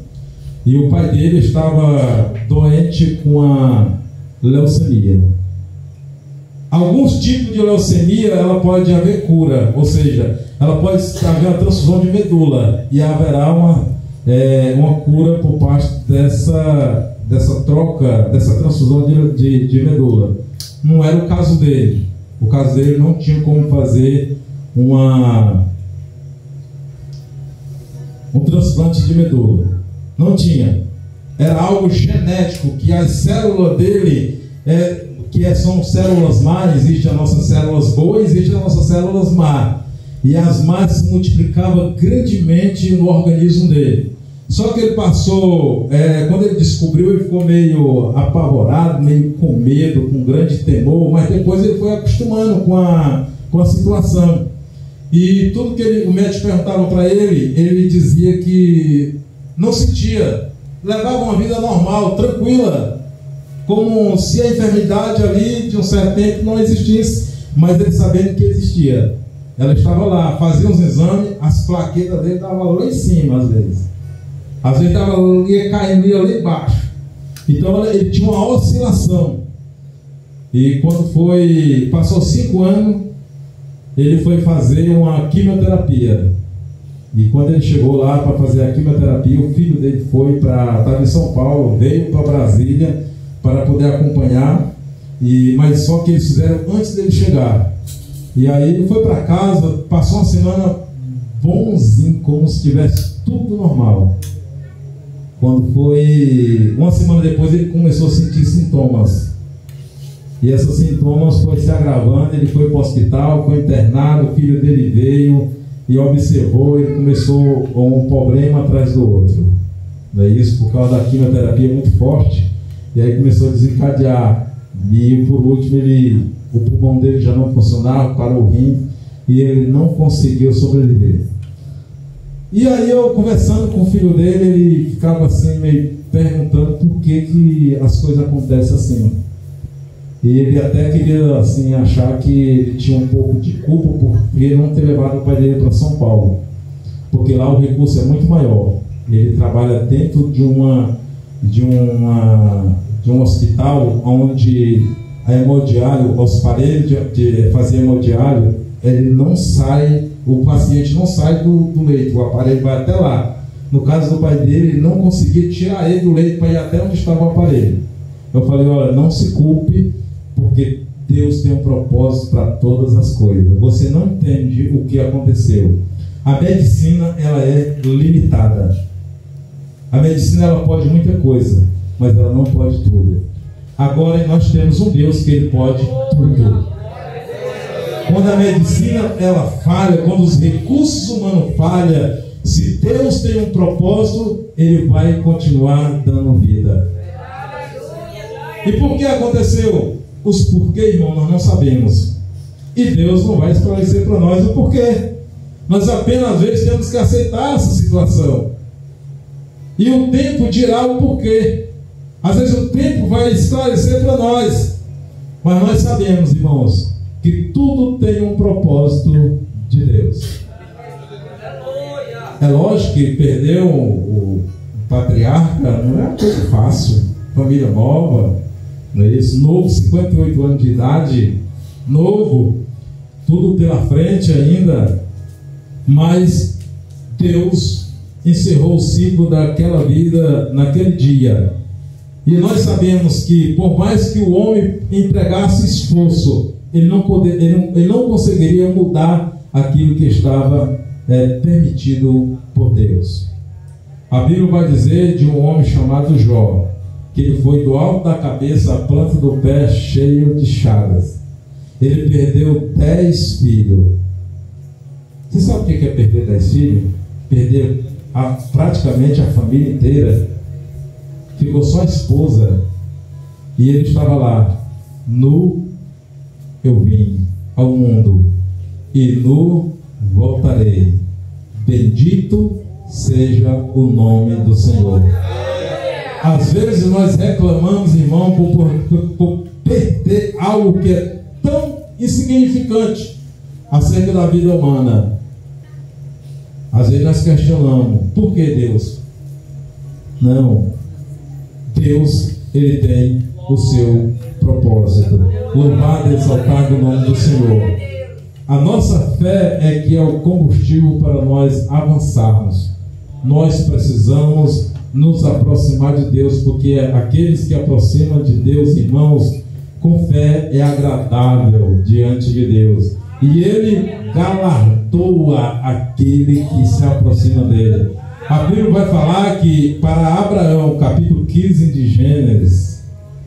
E o pai dele estava doente com a leucemia. Alguns tipos de leucemia, ela pode haver cura, ou seja, ela pode haver uma transfusão de medula e haverá uma cura por parte dessa troca, dessa transfusão de medula. Não era o caso dele. O caso dele não tinha como fazer um transplante de medula. Não tinha. Era algo genético, que as células dele, são células má, existem as nossas células boas, existem as nossas células má. E as más se multiplicavam grandemente no organismo dele. Só que ele passou, quando ele descobriu, ele ficou meio apavorado, meio com medo, com grande temor, mas depois ele foi acostumando com a situação. E tudo que o médico perguntava para ele dizia que não sentia, levava uma vida normal, tranquila, como se a enfermidade ali de um certo tempo não existisse, mas ele sabendo que existia. Ela estava lá, fazia uns exames, as plaquetas dele estavam lá em cima às vezes. Às vezes ia caindo ali embaixo. Então ele tinha uma oscilação. E quando passou 5 anos, ele foi fazer uma quimioterapia. E quando ele chegou lá para fazer a quimioterapia, o filho dele estava em São Paulo, veio para Brasília para poder acompanhar, mas só que eles fizeram antes dele chegar. E aí ele foi para casa, passou uma semana bonzinho, como se tivesse tudo normal. Quando foi uma semana depois, ele começou a sentir sintomas. E esses sintomas foram se agravando, ele foi para o hospital, foi internado, o filho dele veio e observou, ele começou um problema atrás do outro. Isso por causa da quimioterapia muito forte. E aí começou a desencadear. E por último, o pulmão dele já não funcionava, parou o rim, e ele não conseguiu sobreviver. E aí eu conversando com o filho dele, ele ficava assim, meio perguntando por que as coisas acontecem assim. E ele até queria assim, achar que ele tinha um pouco de culpa por ele não ter levado o pai dele para São Paulo, porque lá o recurso é muito maior. Ele trabalha dentro de um hospital onde a hemodiálio, os aparelhos de fazer hemodiálio, ele não sai, o paciente não sai do leito, o aparelho vai até lá. No caso do pai dele, ele não conseguia tirar ele do leito para ir até onde estava o aparelho. Eu falei, olha, não se culpe, porque Deus tem um propósito para todas as coisas. Você não entende o que aconteceu. A medicina, ela é limitada. A medicina, ela pode muita coisa. mas ela não pode tudo. Agora nós temos um Deus que Ele pode tudo. Quando a medicina ela falha, quando os recursos humanos falham, se Deus tem um propósito, Ele vai continuar dando vida. E por que aconteceu? Os porquê, irmão, nós não sabemos. E Deus não vai esclarecer para nós o porquê. Nós apenas às vezes temos que aceitar essa situação. E o tempo dirá o porquê. Às vezes o tempo vai esclarecer para nós. Mas nós sabemos, irmãos, que tudo tem um propósito de Deus. É lógico que perder o patriarca não é uma coisa fácil. Família nova, não é isso? Novo, 58 anos de idade, novo, tudo pela frente ainda. Mas Deus encerrou o ciclo daquela vida naquele dia. E nós sabemos que por mais que o homem empregasse esforço, ele não conseguiria mudar aquilo que estava permitido por Deus. A Bíblia vai dizer de um homem chamado Jó, que ele foi do alto da cabeça à planta do pé cheio de chagas. Ele perdeu 10 filhos. Você sabe o que é perder 10 filhos? Perder praticamente a família inteira. Ficou só a esposa. E ele estava lá. Nu eu vim ao mundo, e nu voltarei. Bendito seja o nome do Senhor. Às vezes nós reclamamos, irmão, por perder algo que é tão insignificante acerca da vida humana. Às vezes nós questionamos, por que Deus? Não, Deus, Ele tem o seu propósito. Louvado e exaltado o nome do Senhor. A nossa fé é que é o combustível para nós avançarmos. Nós precisamos nos aproximar de Deus, porque aqueles que aproximam de Deus, irmãos, com fé é agradável diante de Deus. E Ele galardoa aquele que se aproxima dele. A Bíblia vai falar que para Abraão, capítulo 15 de Gênesis,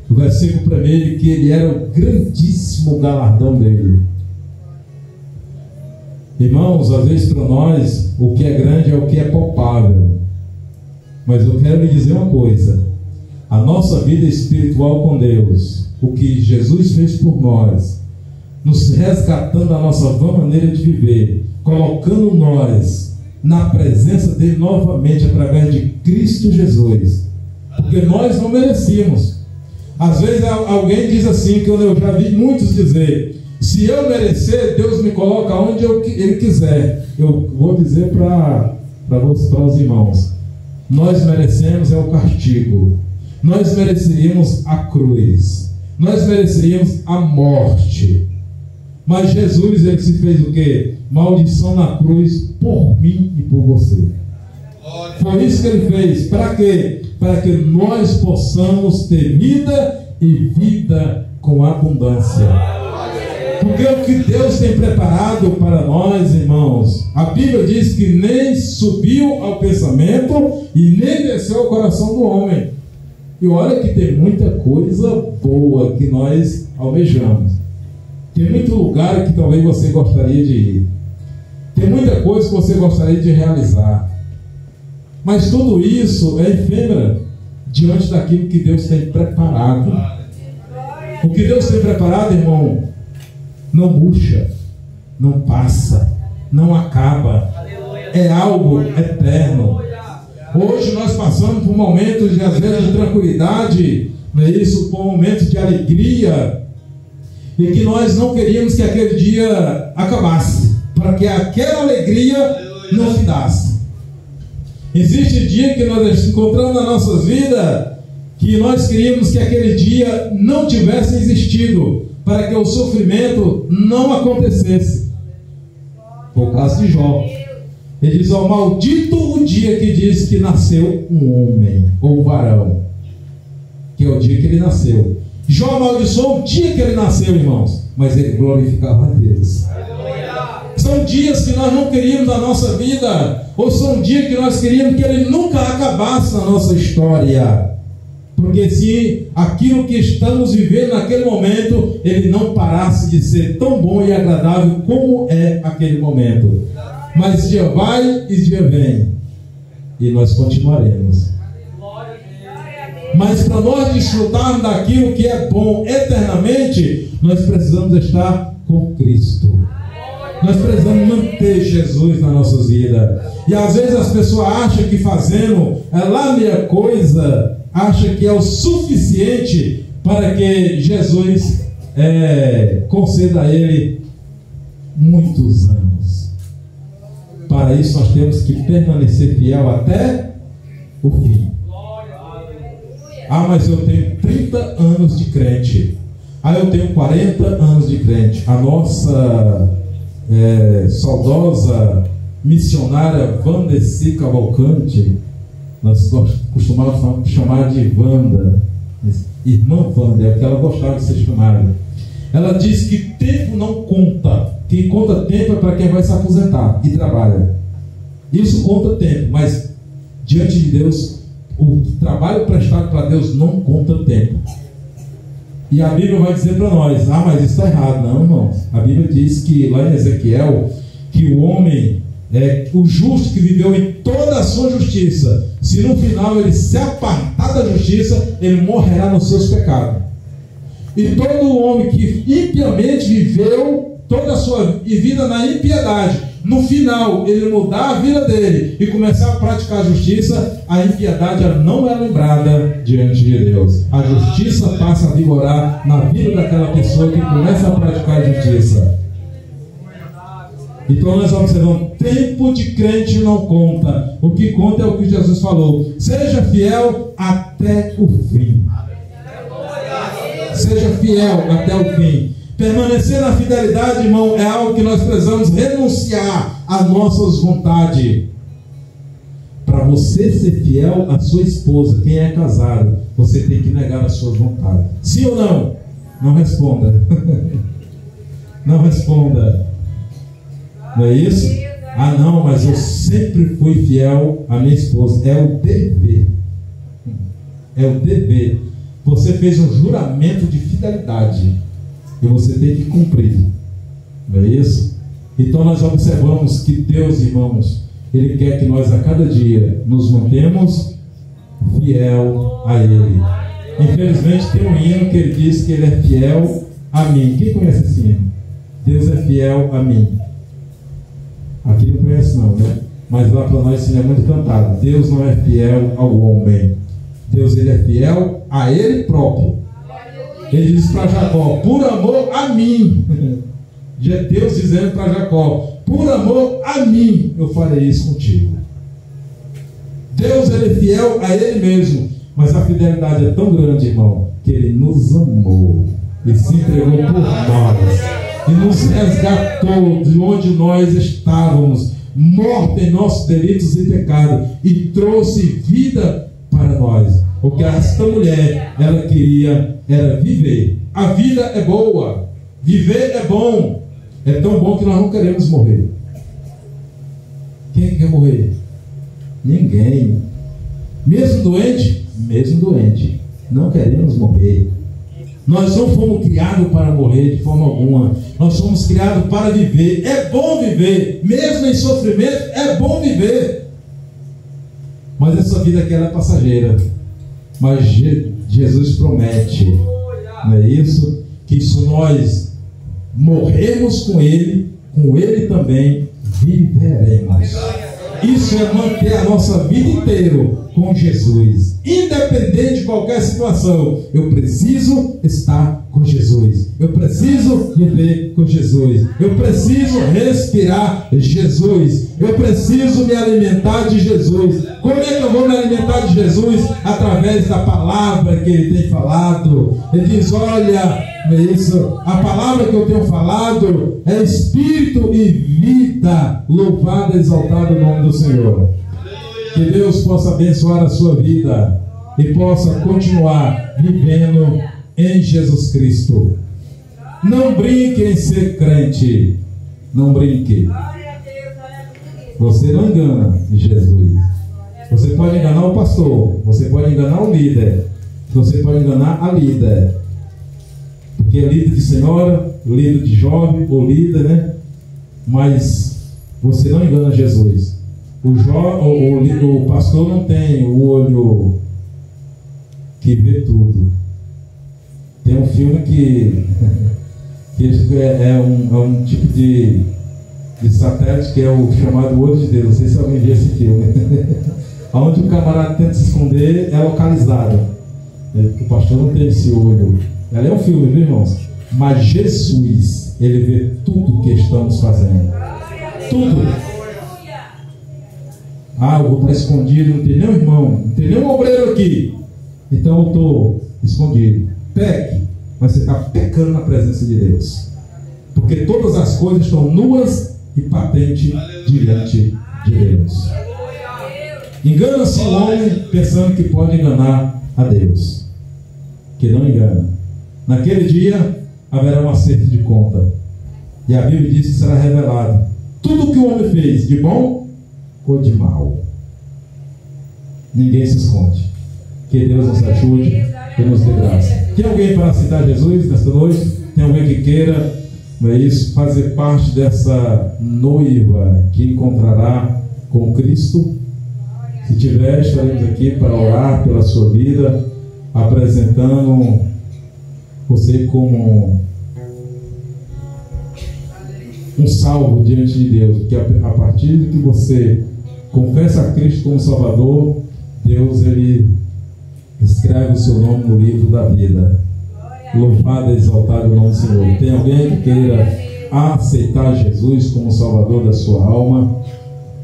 o versículo 1, que ele era o grandíssimo galardão dele. Irmãos, às vezes para nós, o que é grande é o que é palpável. Mas eu quero lhe dizer uma coisa: a nossa vida espiritual com Deus, o que Jesus fez por nós, nos resgatando da nossa vã maneira de viver, colocando nós na presença dele novamente através de Cristo Jesus, porque nós não merecíamos. Às vezes alguém diz assim, que eu já vi muitos dizer: se eu merecer, Deus me coloca onde Ele quiser. Eu vou dizer para os irmãos: nós merecemos o castigo, nós mereceríamos a cruz, nós mereceríamos a morte. Mas Jesus, Ele se fez o quê? Maldição na cruz por mim e por você. Foi isso que Ele fez. Para quê? Para que nós possamos ter vida e vida com abundância. Porque o que Deus tem preparado para nós, irmãos, a Bíblia diz que nem subiu ao pensamento e nem desceu ao coração do homem. E olha que tem muita coisa boa que nós almejamos. Tem muito lugar que talvez você gostaria de ir. Tem muita coisa que você gostaria de realizar. Mas tudo isso é efêmera diante daquilo que Deus tem preparado. O que Deus tem preparado, irmão, não murcha, não passa, não acaba. É algo eterno. Hoje nós passamos por momentos de, às vezes, de tranquilidade, não é isso? Por momentos de alegria, e que nós não queríamos que aquele dia acabasse, para que aquela alegria não ficasse. Existe dia que nós encontramos na nossa vida que nós queríamos que aquele dia não tivesse existido, para que o sofrimento não acontecesse. Foi o caso de Jó. Ele diz: ó, maldito o dia que diz que nasceu um homem, ou um varão, que é o dia que ele nasceu. Jó amaldiçoou o dia que ele nasceu, irmãos, mas ele glorificava a Deus. São dias que nós não queríamos na nossa vida, ou são dias que nós queríamos que ele nunca acabasse na nossa história, Porque se aquilo que estamos vivendo naquele momento, ele não parasse de ser tão bom e agradável como é aquele momento. Mas dia vai e dia vem, e nós continuaremos. Mas para nós desfrutarmos daquilo que é bom eternamente, nós precisamos estar com Cristo. Nós precisamos manter Jesus na nossa vida. E às vezes as pessoas acham que fazendo lá meia coisa, acham que é o suficiente para que Jesus conceda a ele muitos anos. Para isso nós temos que permanecer fiel até o fim. Ah, mas eu tenho 30 anos de crente. Ah, eu tenho 40 anos de crente. A nossa saudosa missionária Vandeci Cavalcante, nós costumávamos chamar de Wanda, irmã Wanda, é o que ela gostava de ser chamada. Ela diz que tempo não conta. Quem conta tempo é para quem vai se aposentar e trabalha. Isso conta tempo, mas diante de Deus, o trabalho prestado para Deus não conta tempo. E a Bíblia vai dizer para nós: ah, mas isso está errado. Não, irmãos. A Bíblia diz que lá em Ezequiel, que o homem, o justo que viveu em toda a sua justiça, se no final ele se apartar da justiça, ele morrerá nos seus pecados. E todo homem que impiamente viveu toda a sua vida na impiedade, no final ele mudar a vida dele e começar a praticar a justiça, a impiedade não é lembrada diante de Deus. A justiça passa a vigorar na vida daquela pessoa que começa a praticar a justiça. Então nós observamos: tempo de crente não conta. O que conta é o que Jesus falou: seja fiel até o fim. Seja fiel até o fim. Permanecer na fidelidade, irmão, é algo que nós precisamos renunciar às nossas vontades. Para você ser fiel à sua esposa, quem é casado, você tem que negar as suas vontades. Sim ou não? Não responda. Não responda. Não é isso? Ah, não, mas eu sempre fui fiel à minha esposa. É o dever. É o dever. Você fez um juramento de fidelidade e você tem que cumprir. Não é isso? Então nós observamos que Deus, irmãos, Ele quer que nós a cada dia nos mantemos fiel a Ele. Infelizmente tem um hino que ele diz que Ele é fiel a mim. Quem conhece esse hino? Deus é fiel a mim. Aqui não conhece não, né? Mas lá para nós esse hino é muito cantado. Deus não é fiel ao homem. Deus, Ele é fiel a Ele próprio. Ele diz para Jacó: por amor a mim. Deus dizendo para Jacó: por amor a mim eu farei isso contigo. Deus, Ele é fiel a Ele mesmo. Mas a fidelidade é tão grande, irmão, que Ele nos amou e se entregou por nós e nos resgatou de onde nós estávamos, mortos em nossos delitos e pecados, e trouxe vida para nós. O que esta mulher, ela queria era viver. A vida é boa, viver é bom. É tão bom que nós não queremos morrer. Quem quer morrer? Ninguém. Mesmo doente, não queremos morrer. Nós não fomos criados para morrer de forma alguma. Nós fomos criados para viver. É bom viver, mesmo em sofrimento, é bom viver. Mas essa vida aqui ela é passageira. Mas Jesus promete, não é isso? Que se nós morrermos com Ele também viveremos. Isso é manter a nossa vida inteira com Jesus. Independente de qualquer situação, eu preciso estar com Jesus. Eu preciso viver com Jesus. Eu preciso respirar Jesus. Eu preciso me alimentar de Jesus. Como é que eu vou me alimentar de Jesus? Através da palavra que Ele tem falado. Ele diz: olha, isso, a palavra que eu tenho falado é espírito e vida. Louvado e exaltado o nome do Senhor. Que Deus possa abençoar a sua vida e possa continuar vivendo em Jesus Cristo. Não brinque em ser crente. Não brinque. Você não engana Jesus. Você pode enganar o pastor, você pode enganar o líder, Você pode enganar a líder, porque é líder de senhora, líder de jovem, ou líder, né? Mas você não engana Jesus. O pastor não tem o olho que vê tudo. Tem um filme que é um tipo de satélite que é o chamado Olho de Deus. Não sei se alguém viu esse filme. Onde o camarada tenta se esconder é localizado. O pastor não tem esse olho. Ela é um filme, viu, irmãos? Mas Jesus, ele vê tudo que estamos fazendo. Tudo. Ah, eu vou estar escondido, não tem nenhum irmão, não tem nenhum obreiro aqui. Então eu estou escondido. Peque, mas você está pecando na presença de Deus. Porque todas as coisas estão nuas e patentes diante de Deus. Engana-se o homem pensando que pode enganar a Deus. Que não engana. Naquele dia haverá um acerto de conta. E a Bíblia diz que será revelado tudo o que o homem fez, de bom ou de mal. Ninguém se esconde. Que Deus nos ajude e nos dê graça. Tem alguém para citar Jesus nesta noite? Tem alguém que queira, não é isso, fazer parte dessa noiva que encontrará com Cristo? Se tiver, estaremos aqui para orar pela sua vida, apresentando você como um salvo diante de Deus, porque a partir de que você confessa a Cristo como Salvador, Deus, ele escreve o seu nome no livro da vida. Louvado e exaltado o nome do Senhor. Tem alguém que queira aceitar Jesus como Salvador da sua alma?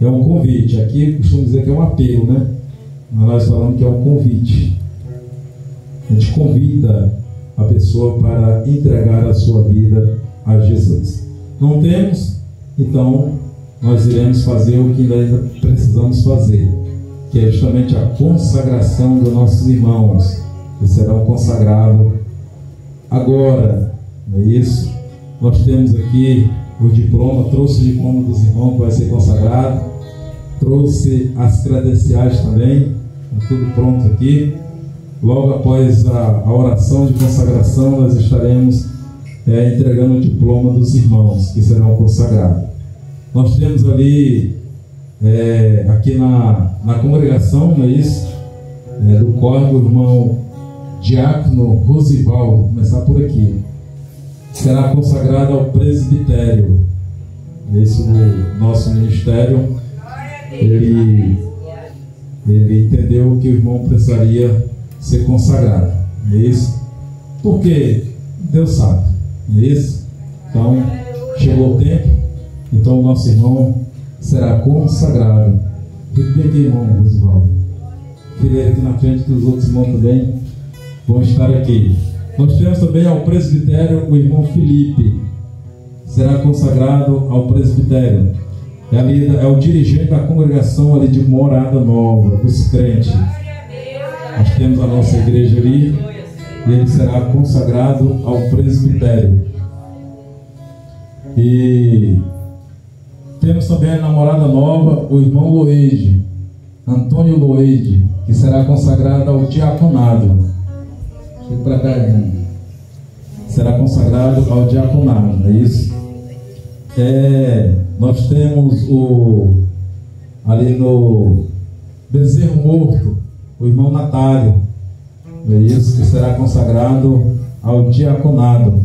É um convite. Aqui costumo dizer que é um apelo, né? Mas nós falamos que é um convite. A gente convida a pessoa para entregar a sua vida a Jesus. Não temos? Então nós iremos fazer o que ainda precisamos fazer, que é justamente a consagração dos nossos irmãos, que serão consagrados agora. Não é isso? Nós temos aqui o diploma, trouxe o diploma dos irmãos que vai ser consagrado, trouxe as credenciais também, tudo pronto aqui. Logo após a oração de consagração, nós estaremos entregando o diploma dos irmãos que serão consagrados. Nós temos ali aqui na congregação, não é isso? Do córrego, o irmão Diácono Rosivaldo, vou começar por aqui, será consagrado ao presbitério. Esse o nosso ministério, ele entendeu que o irmão precisaria ser consagrado, não é isso? Porque Deus sabe, não é isso? Então chegou o tempo, então o nosso irmão será consagrado. Fique aqui, irmão Rosivaldo. Fique aqui na frente, que os outros irmãos também vão estar aqui. Nós temos também ao presbitério o irmão Felipe, será consagrado ao presbitério. É o dirigente da congregação ali de Morada Nova, dos crentes. Nós temos a nossa igreja ali, e ele será consagrado ao presbitério. E temos também na Morada Nova o irmão Loeide, Antônio Loeide, que será consagrado ao diaconado. Chega para cá, irmão. Será consagrado ao diaconado, não é isso? Nós temos ali no Bezerro Morto, o irmão Natálio, não é isso? Que será consagrado ao diaconado.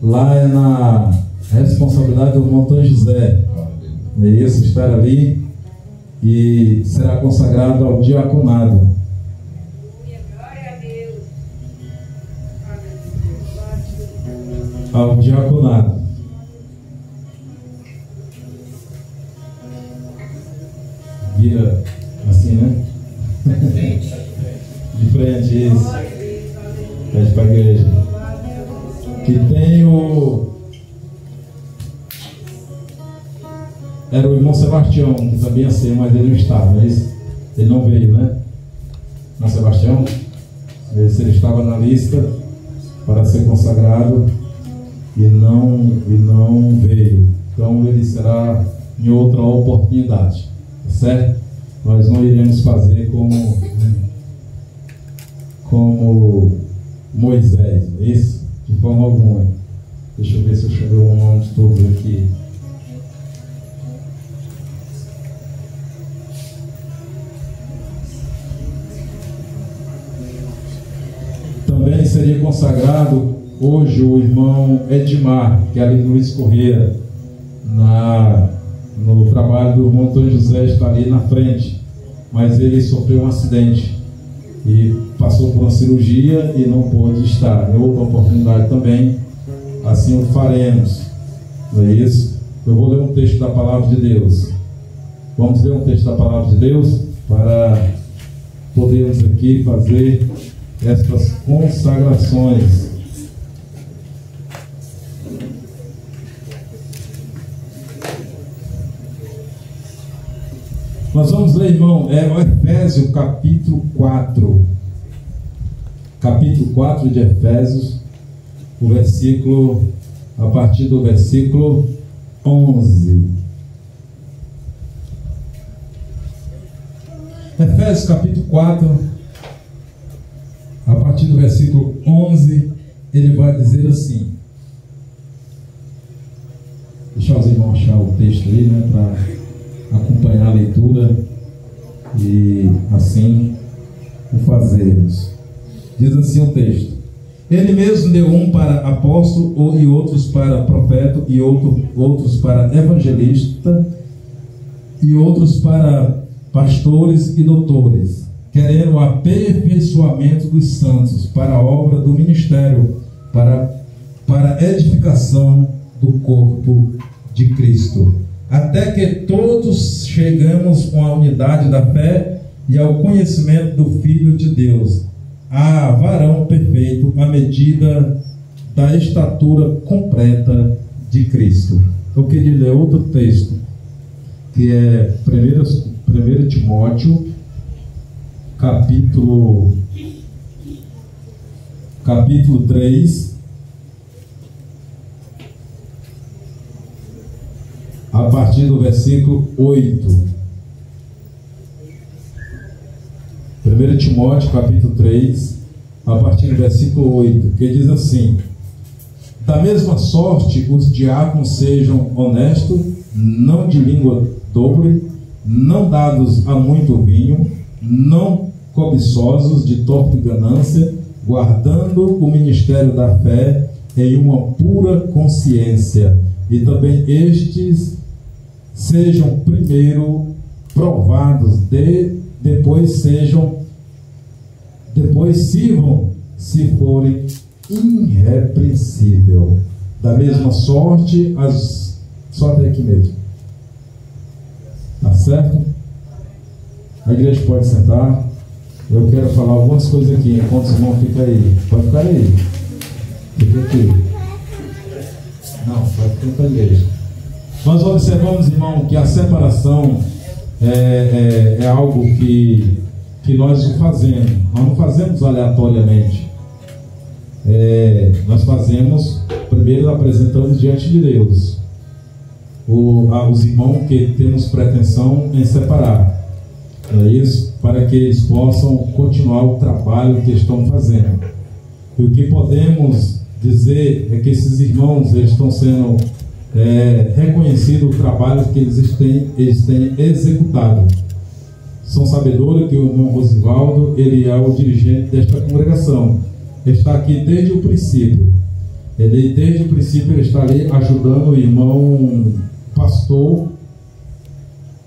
Lá é na responsabilidade do irmão Antônio José, não é isso? Espera ali e será consagrado ao diaconado. Ao diaconado. Vira assim, né? De frente, isso. Pede para a igreja. Que tem era o irmão Sebastião, que sabia ser, mas ele não estava, mas ele não veio, né? Não, Sebastião? Se ele estava na lista para ser consagrado e não veio. Então ele será em outra oportunidade, tá certo? Nós não iremos fazer como como Moisés, não é isso? De forma alguma. Deixa eu ver se eu chamei o nome de todos aqui. Também seria consagrado hoje o irmão Edmar, que é ali no Luiz Correia, no trabalho do irmão Antônio José, está ali na frente, mas ele sofreu um acidente e passou por uma cirurgia e não pôde estar. Em outra oportunidade também, assim o faremos, não é isso? Eu vou ler um texto da palavra de Deus. Vamos ler um texto da palavra de Deus para podermos aqui fazer estas consagrações. Nós vamos ler, irmão, o Efésios capítulo 4. Capítulo 4 de Efésios, a partir do versículo 11. Efésios capítulo 4, a partir do versículo 11, ele vai dizer assim. Deixa os irmãos achar o texto aí, né, para acompanhar a leitura e assim o fazermos. Diz assim o texto: Ele mesmo deu um para apóstolo e outros para profeta e outros para evangelista e outros para pastores e doutores, querendo o aperfeiçoamento dos santos para a obra do ministério, para a edificação do corpo de Cristo, até que todos chegamos à unidade da fé e ao conhecimento do Filho de Deus, a varão perfeito, à medida da estatura completa de Cristo. Eu queria ler outro texto, que é 1 Timóteo, capítulo 3, a partir do versículo 8. 1 Timóteo, capítulo 3, a partir do versículo 8, que diz assim: Da mesma sorte, os diáconos sejam honestos, não de língua dobre, não dados a muito vinho, não cobiçosos de torpe ganância, guardando o ministério da fé em uma pura consciência. E também estes sejam primeiro provados, depois sirvam, se forem irrepreensível. Da mesma sorte, só até aqui mesmo. Tá certo? A igreja pode sentar. Eu quero falar algumas coisas aqui, enquanto os irmãos ficam aí. Pode ficar aí. Fica aqui. Não, pode ficar para a igreja. Nós observamos, irmão, que a separação é algo que nós fazemos. Nós não fazemos aleatoriamente. Nós fazemos, primeiro apresentamos diante de Deus os irmãos que temos pretensão em separar. É isso, para que eles possam continuar o trabalho que estão fazendo. E o que podemos dizer é que esses irmãos, eles estão sendo reconhecido o trabalho que eles têm executado. São sabedores que o irmão Rosivaldo, ele é o dirigente desta congregação. Ele está aqui desde o princípio. Desde o princípio ele está ali ajudando o irmão pastor,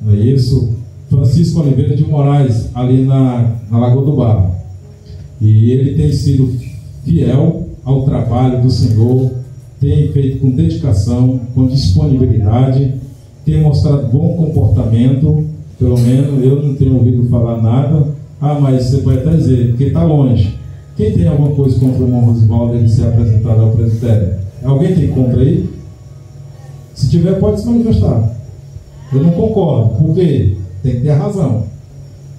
não é isso? Francisco Oliveira de Moraes, ali na Lagoa do Barro. E ele tem sido fiel ao trabalho do Senhor, tem feito com dedicação, com disponibilidade, tem mostrado bom comportamento. Pelo menos eu não tenho ouvido falar nada. Mas você pode até dizer, porque está longe. Quem tem alguma coisa contra o irmão Rosivaldo ele ser apresentado ao presbitério? Alguém tem contra aí? Se tiver, pode se manifestar. Eu não concordo. Por quê? Tem que ter razão.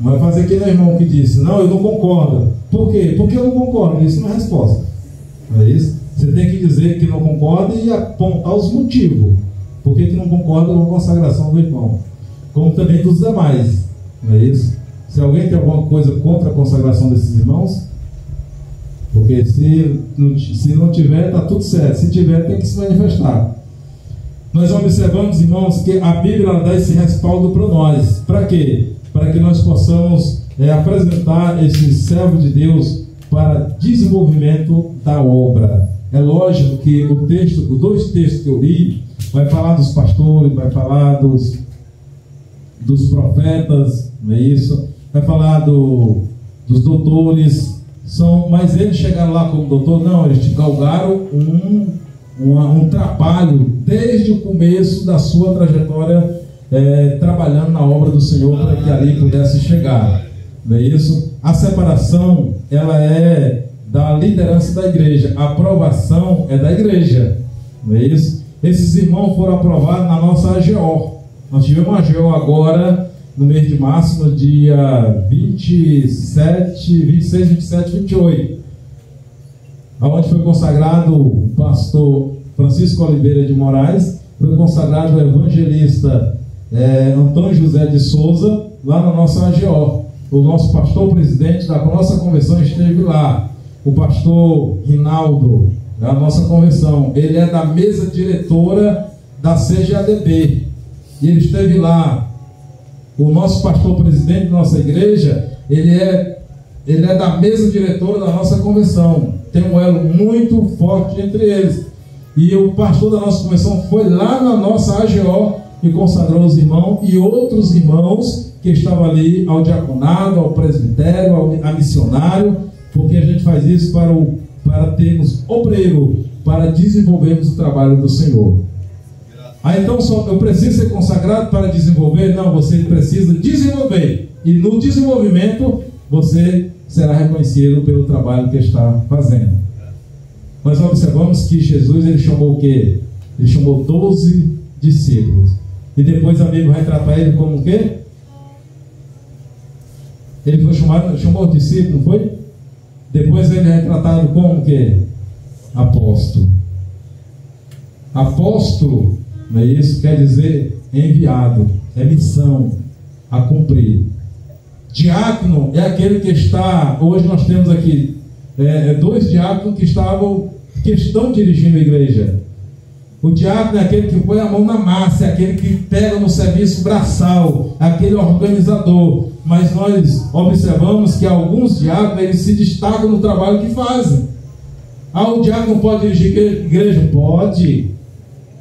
Não vai fazer aquele irmão que disse: não, eu não concordo. Por quê? Porque eu não concordo. Isso não é resposta. Não é isso? Você tem que dizer que não concorda e apontar os motivos. Por que não concorda com a consagração do irmão? Como também dos demais. Não é isso? Se alguém tem alguma coisa contra a consagração desses irmãos, Porque se não tiver, está tudo certo. Se tiver, tem que se manifestar. Nós observamos, irmãos, que a Bíblia ela dá esse respaldo para nós. Para quê? Para que nós possamos apresentar esse servo de Deus para desenvolvimento da obra. É lógico que os dois textos que eu li, vai falar dos pastores, vai falar dos profetas, não é isso? Vai falar dos doutores, mas eles chegaram lá como doutor? Não, eles galgaram um trabalho desde o começo da sua trajetória, trabalhando na obra do Senhor para que ali pudesse chegar, não é isso? A separação, ela é da liderança da igreja, a aprovação é da igreja, não é isso? Esses irmãos foram aprovados na nossa AGO. Nós tivemos uma AGO agora no mês de março, no dia 26, 27, 28, onde foi consagrado o pastor Francisco Oliveira de Moraes, foi consagrado o evangelista Antônio José de Souza, lá na nossa AGO. O nosso pastor presidente da nossa convenção esteve lá, o pastor Rinaldo, da nossa convenção. Ele é da mesa diretora da CGADB, e ele esteve lá. O nosso pastor presidente da nossa igreja, ele é da mesa diretora da nossa convenção. Tem um elo muito forte entre eles. E o pastor da nossa convenção foi lá na nossa AGO e consagrou os irmãos e outros irmãos que estavam ali ao diaconado, ao presbitério, a missionário, porque a gente faz isso para termos obreiro, para desenvolvermos o trabalho do Senhor. Então eu preciso ser consagrado para desenvolver? Não, você precisa desenvolver. E no desenvolvimento você será reconhecido pelo trabalho que está fazendo. Nós observamos que Jesus, ele chamou o quê? Ele chamou 12 discípulos. E depois a Bíblia vai tratar ele como o quê? Ele foi chamou os discípulos, não foi? Depois ele é tratado como o quê? Apóstolo. Apóstolo, não é isso? Quer dizer enviado, é missão a cumprir. Diácono é aquele que está, hoje nós temos aqui dois diáconos que estão dirigindo a igreja. O diácono é aquele que põe a mão na massa, é aquele que pega no serviço braçal, é aquele organizador. Mas nós observamos que alguns diáconos eles se destacam no trabalho que fazem. O diácono pode dirigir a igreja? Pode.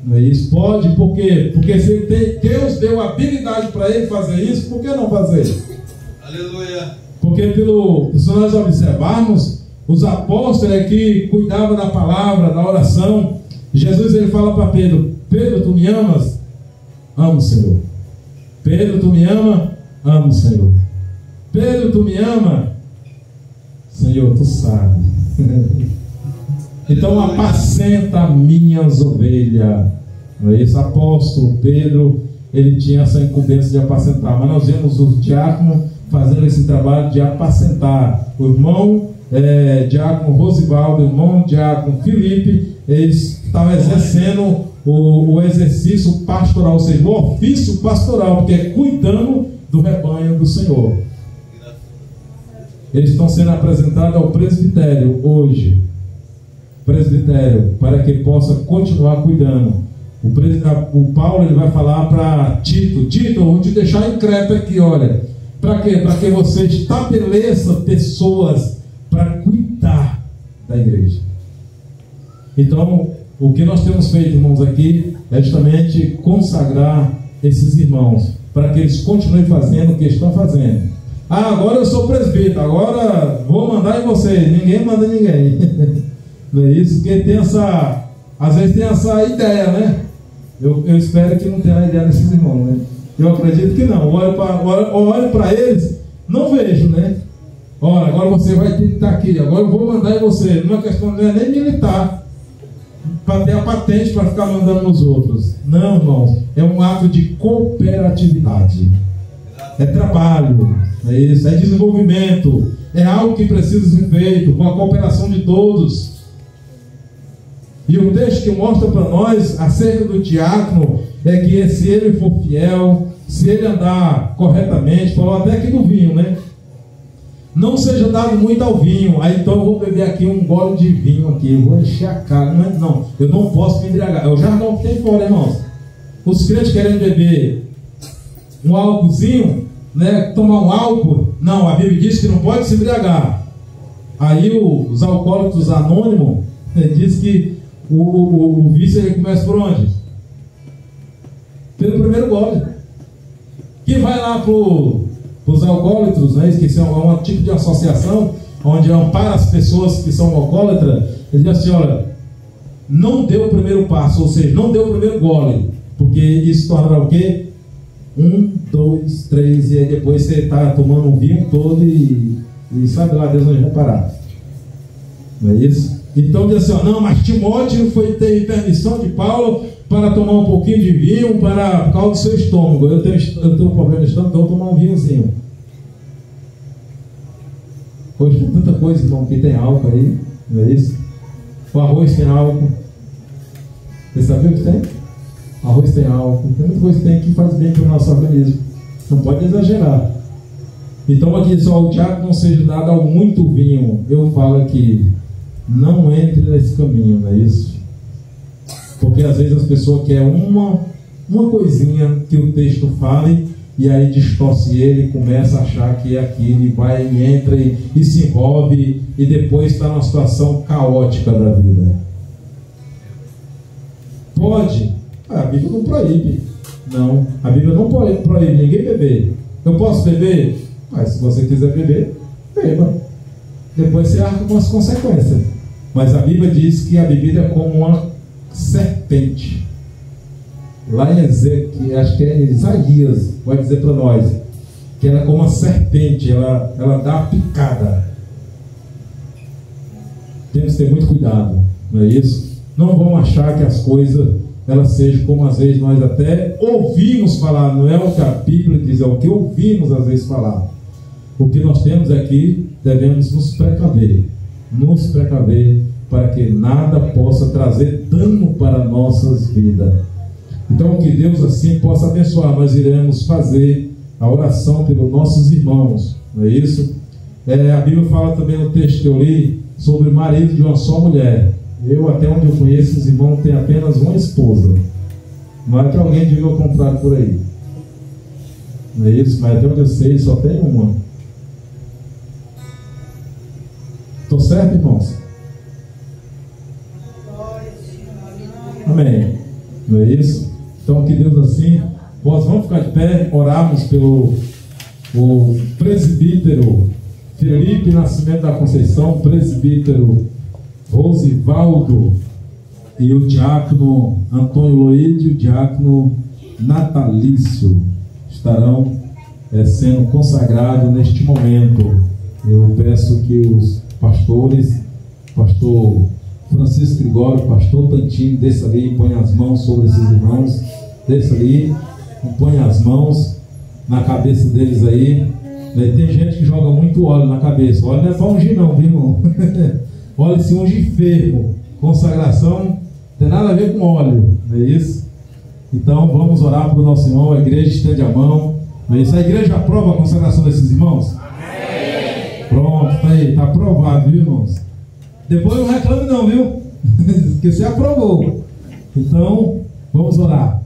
Não é isso? Pode, por quê? Porque se Deus deu habilidade para ele fazer isso, por que não fazer? Aleluia. Porque se nós observarmos, os apóstolos é que cuidavam da palavra, da oração. Jesus ele fala para Pedro: Pedro, tu me amas? Amo, Senhor. Pedro, tu me ama? Amo, Senhor. Pedro, tu me ama? Senhor, tu sabe. Então apacenta minhas ovelhas. Não é isso? Apóstolo Pedro, ele tinha essa incumbência de apacentar. Mas nós vemos os diáconos fazendo esse trabalho de apacentar. O irmão diácono Rosivaldo, o irmão diácono Felipe, eles estavam exercendo o exercício pastoral, ou seja, o ofício pastoral, porque é cuidando do rebanho do Senhor. Eles estão sendo apresentados ao presbitério hoje. Presbitério, para que possa continuar cuidando. O Paulo ele vai falar para Tito: Tito, eu vou te deixar em Creta aqui, olha. Para quê? Para que você estabeleça pessoas para cuidar da igreja. Então, o que nós temos feito, irmãos, aqui é justamente consagrar esses irmãos para que eles continuem fazendo o que estão fazendo. Agora eu sou presbítero, agora vou mandar em vocês. Ninguém manda em ninguém. Não é isso? Porque às vezes tem essa ideia, né? Eu espero que não tenha a ideia desses irmãos, né? Eu acredito que não. Olho para eles, não vejo, né? Olha, agora você vai ter que estar aqui, agora eu vou mandar em você. Não é questão, não é nem militar, para ter a patente para ficar mandando nos outros. Não, irmãos, é um ato de cooperatividade. É trabalho, é isso, é desenvolvimento, é algo que precisa ser feito com a cooperação de todos. E o texto que mostra para nós acerca do diácono é que se ele for fiel, se ele andar corretamente, falou até aqui do vinho, né? não seja dado muito ao vinho. Aí então eu vou beber aqui um gole de vinho aqui, eu vou encher a cara. Não, eu não posso me embriagar. É o jargão que tem fora, irmãos. Os crentes querendo beber um álcoolzinho, né, tomar um álcool. Não, a Bíblia diz que não pode se embriagar. Aí os alcoólatras anônimos diz que o vício ele começa por onde? Pelo primeiro gole. Que vai lá para os alcoólatros, né, que é um tipo de associação onde ampara as pessoas que são alcoólatras. Ele diz assim: olha, não deu o primeiro passo, ou seja, não deu o primeiro gole, porque isso torna o quê? 1, 2, 3, e aí depois você está tomando um vinho todo e sabe lá Deus onde vai parar. Não é isso? Então diz assim: ó, não, mas Timóteo teve permissão de Paulo para tomar um pouquinho de vinho por causa do seu estômago. Eu tenho um problema de estômago, então eu vou tomar um vinhozinho. Hoje tem tanta coisa, irmão, que tem álcool aí, não é isso? O arroz tem álcool. Você sabia o que tem? O arroz tem álcool. Tem muita coisa que tem que faz bem para o nosso organismo. Não pode exagerar. Então aqui só o diácono não seja dado ao muito vinho. Eu falo aqui, não entre nesse caminho, não é isso? Porque às vezes as pessoas querem uma coisinha que o texto fale, e aí distorce ele, começa a achar que é aquilo, e vai e entra e se envolve, e depois está numa situação caótica da vida. Pode? A Bíblia não proíbe. Não, a Bíblia não proíbe ninguém beber. Eu posso beber? Mas se você quiser beber, beba. Depois você arca com as consequências. Mas a Bíblia diz que a bebida é como uma serpente. Lá em Ezequiel, acho que é Isaías, vai dizer para nós que ela é como uma serpente, ela dá uma picada. Temos que ter muito cuidado, não é isso? Não vamos achar que as coisas elas sejam como às vezes nós até ouvimos falar. Não é o que a Bíblia diz, é o que ouvimos às vezes falar. O que nós temos aqui, devemos nos precaver para que nada possa trazer dano para nossas vidas. Então que Deus assim possa abençoar. Nós iremos fazer a oração pelos nossos irmãos, não é isso? A Bíblia fala também no texto que eu li sobre o marido de uma só mulher. Eu, até onde eu conheço, os irmãos têm apenas uma esposa. Não é que alguém diga o contrário por aí, não é isso? Mas até onde eu sei, só tem uma. Estou certo, irmãos? Amém. Não é isso? Então que Deus assim, nós vamos ficar de pé, orarmos pelo o presbítero Felipe Nascimento da Conceição, presbítero Rosivaldo e o diácono Antônio Loide e o diácono Natalício estarão sendo consagrados neste momento. Eu peço que os pastores, pastor Francisco Gregório, pastor Tantinho, desça ali e põe as mãos sobre esses irmãos, desça ali e põe as mãos na cabeça deles aí. Tem gente que joga muito óleo na cabeça. Óleo não é para ungir não, viu, irmão? Óleo se unge enfermo. Consagração não tem nada a ver com óleo, não é isso? Então vamos orar para o nosso irmão. A igreja estende a mão, não é isso? A igreja aprova a consagração desses irmãos? Amém. Pronto, tá aí, está aprovado, viu, irmãos? Depois não reclame não, viu? Porque você aprovou. Então vamos orar.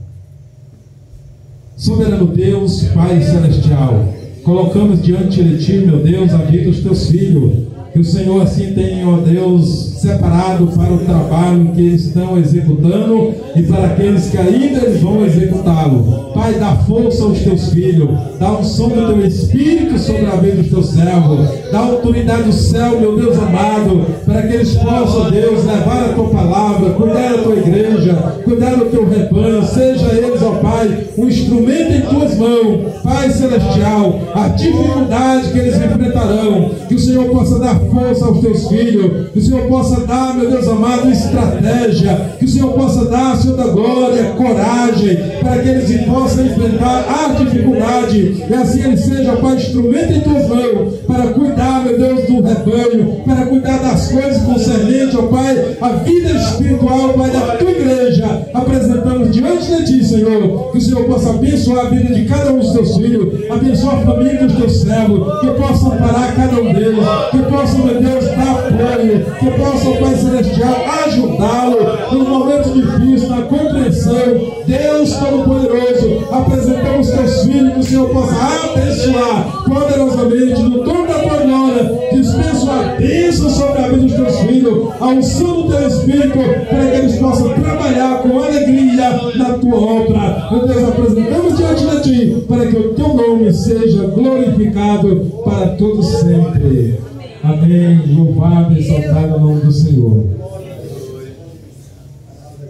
Soberano Deus, Pai Celestial, colocamos diante de Ti, meu Deus, a vida dos Teus filhos, que o Senhor assim tenha, ó Deus, separado para o trabalho que eles estão executando e para aqueles que ainda eles vão executá-lo. Pai, dá força aos Teus filhos, dá unção do Teu Espírito sobre a vida dos Teus servos, dá autoridade do céu, meu Deus amado, para que eles possam, Deus, levar a Tua palavra, cuidar da Tua igreja, cuidar do Teu rebanho, seja eles, ó Pai, um instrumento em Tuas mãos, Pai Celestial, a dificuldade que eles enfrentarão, que o Senhor possa dar força aos Teus filhos, que o Senhor possa dar, meu Deus amado, estratégia, que o Senhor possa dar, Senhor da glória, coragem, para que eles possam enfrentar a dificuldade, e assim eles sejam, Pai, instrumento em Tuas mãos, para para cuidar, meu Deus, do rebanho, para cuidar das coisas concernentes, ó Pai, a vida espiritual, Pai, da tua igreja. Apresentamos diante de ti, Senhor, que o Senhor possa abençoar a vida de cada um dos teus filhos, abençoar a família dos teus servos, que possam parar cada um deles, que possam, meu Deus, dar apoio, que possam, Pai Celestial, ajudá-lo no momento difícil, na compreensão. Deus Todo-Poderoso, apresentamos teus filhos, que o Senhor possa abençoar poderosamente no nome da tua glória. Dispensa a bênção sobre a vida dos teus filhos, a unção do teu Espírito, para que eles possam trabalhar com alegria na tua obra. Meu Deus, apresentamos diante de ti, para que o teu nome seja glorificado para todos sempre. Amém. Louvado e exaltado o nome do Senhor.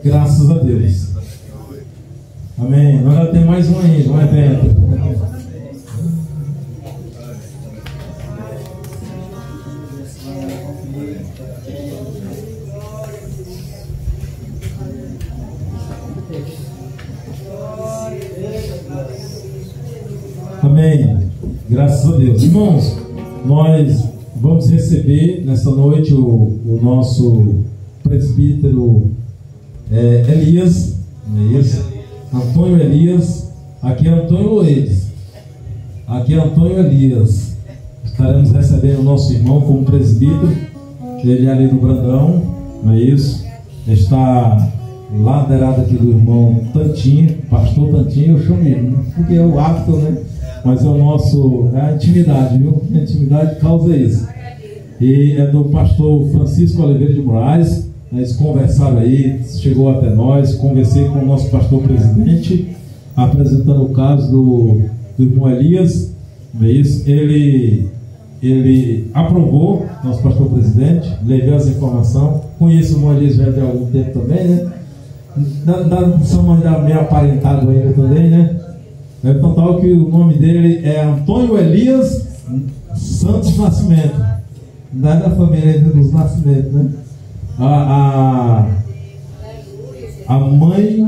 Graças a Deus. Amém. Agora tem mais um ainda, um evento. Amém. Graças a Deus. Irmãos, nós vamos receber nessa noite o nosso presbítero Elias, não é isso? Antônio Elias. Aqui é Antônio Loedes. Aqui é Antônio Elias. Estaremos recebendo o nosso irmão como presbítero. Ele é ali do Brandão, não é isso? Está laderado aqui do irmão Tantinho, pastor Tantinho, eu chamo ele, porque é o hábito, né? Mas é o nosso, é a intimidade, viu? A intimidade causa isso. E é do pastor Francisco Oliveira de Moraes. Eles conversaram aí, chegou até nós. Conversei com o nosso pastor presidente, apresentando o caso do irmão Elias. Não é isso? Ele aprovou, nosso pastor presidente, levou as informações. Conheço o irmão Elias já de algum tempo também, né? Somos ainda meio aparentado ainda também, né? Então, tal que o nome dele é Antônio Elias Santos Nascimento. Não é da família ainda dos Nascimentos, né? A mãe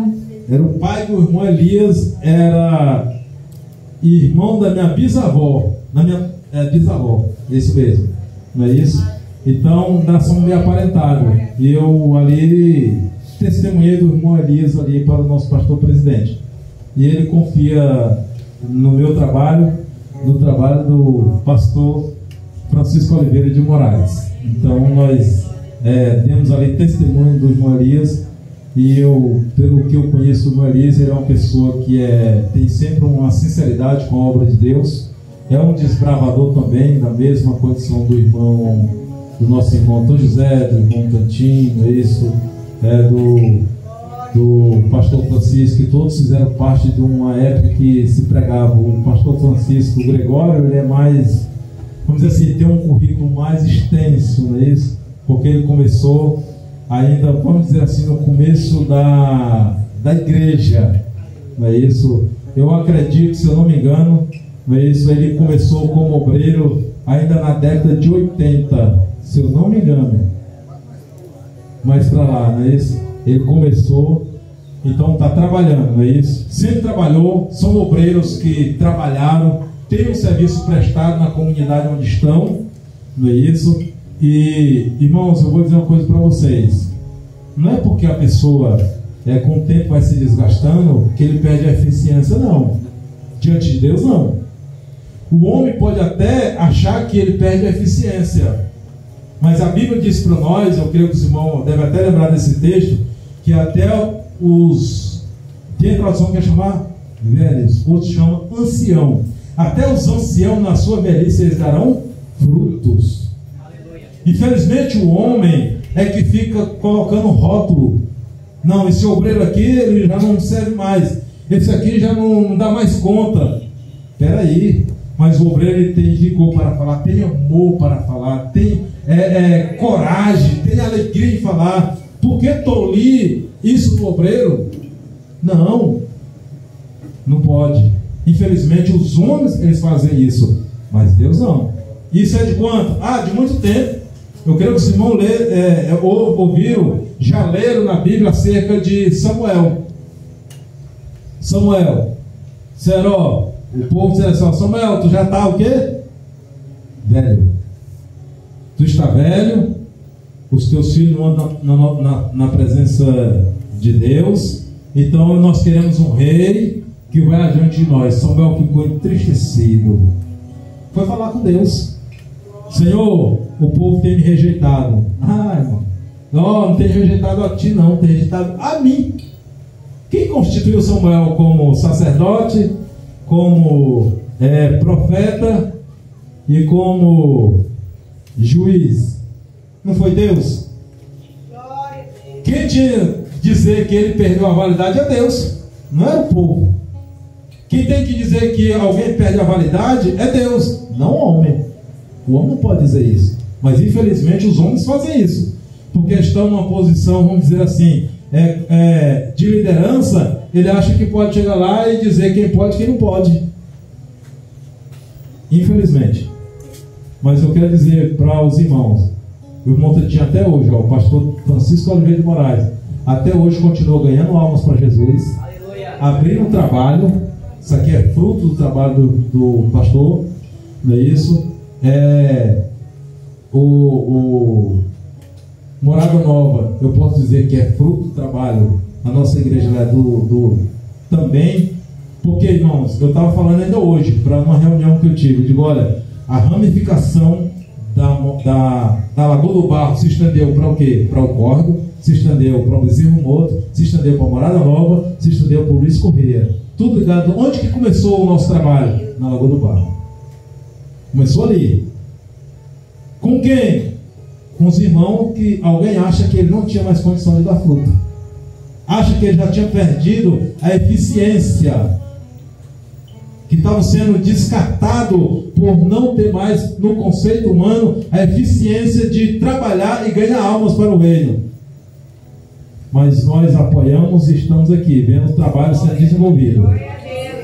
era o pai do irmão Elias, era irmão da minha bisavó. Da minha bisavó, isso mesmo, não é isso? Então, nós somos meio aparentados. E eu ali testemunhei do irmão Elias ali para o nosso pastor presidente. E ele confia no meu trabalho, no trabalho do pastor Francisco Oliveira de Moraes. Então nós temos ali testemunho do irmão Elias. E eu, pelo que eu conheço do irmão Elias, ele é uma pessoa que tem sempre uma sinceridade com a obra de Deus. É um desbravador também, da mesma condição do nosso irmão Antônio José, do irmão Tantinho, isso, do pastor Francisco, que todos fizeram parte de uma época que se pregava. O pastor Francisco, o Gregório, ele é mais, vamos dizer assim, tem um currículo mais extenso, não é isso? Porque ele começou ainda, vamos dizer assim, no começo da igreja, não é isso? Eu acredito, se eu não me engano, não é isso? Ele começou como obreiro ainda na década de 80, se eu não me engano, mais para lá, não é isso? Ele começou, então está trabalhando, não é isso? Sempre trabalhou, são obreiros que trabalharam, têm um serviço prestado na comunidade onde estão, não é isso? E, irmãos, eu vou dizer uma coisa para vocês. Não é porque a pessoa com o tempo vai se desgastando que ele perde a eficiência, não. Diante de Deus, não. O homem pode até achar que ele perde a eficiência, mas a Bíblia diz para nós, eu creio que os irmãos devem até lembrar desse texto, que até tem a tradução que é chamar velhos, outros chamam ancião. Até os anciãos na sua velhice eles darão frutos. Infelizmente o homem é que fica colocando rótulo. Não, esse obreiro aqui ele já não serve mais, esse aqui já não dá mais conta. Espera aí, mas o obreiro ele tem vigor para falar, tem amor para falar, tem coragem, tem alegria em falar. Por que tolir isso do obreiro? Não pode. Infelizmente os homens eles fazem isso, mas Deus não. Isso é de quanto? De muito tempo. Eu creio que os irmãos ouviram, já leram na Bíblia acerca de Samuel. O povo disse assim: Samuel, tu já está o quê? velho. Tu está velho, os teus filhos não andam na presença de Deus, então nós queremos um rei que vai adiante de nós. Samuel ficou entristecido, foi falar com Deus. Senhor, o povo tem me rejeitado. Irmão, não tem rejeitado a ti não, tem rejeitado a mim. Quem constituiu Samuel como sacerdote, como profeta e como juiz? Não foi Deus? Quem tinha que dizer que ele perdeu a validade é Deus, não é o povo. Quem tem que dizer que alguém perde a validade é Deus, não o homem. O homem não pode dizer isso, mas infelizmente os homens fazem isso, porque estão numa posição, vamos dizer assim, de liderança. Ele acha que pode chegar lá e dizer quem pode e quem não pode, infelizmente. Mas eu quero dizer para os irmãos, o irmão tinha até hoje, o pastor Francisco Oliveira de Moraes, até hoje continuou ganhando almas para Jesus, abrindo um trabalho. Isso aqui é fruto do trabalho do pastor, não é isso? O Morada Nova, eu posso dizer que é fruto do trabalho. A nossa igreja é também, porque, irmãos, eu estava falando ainda hoje, para uma reunião que eu tive, eu digo, olha, a ramificação da Lagoa do Barro se estendeu para o quê? Para o Córrego, se estendeu para o Bezerro Moto, se estendeu para a Morada Nova, se estendeu para o Luiz Correia. Tudo ligado. Onde que começou o nosso trabalho? Na Lagoa do Barro. Começou ali. Com quem? Com os irmãos que alguém acha que ele não tinha mais condição de dar fruto. Acha que ele já tinha perdido a eficiência, que estava sendo descartado por não ter mais no conceito humano a eficiência de trabalhar e ganhar almas para o reino. Mas nós apoiamos e estamos aqui, vendo o trabalho sendo desenvolvido.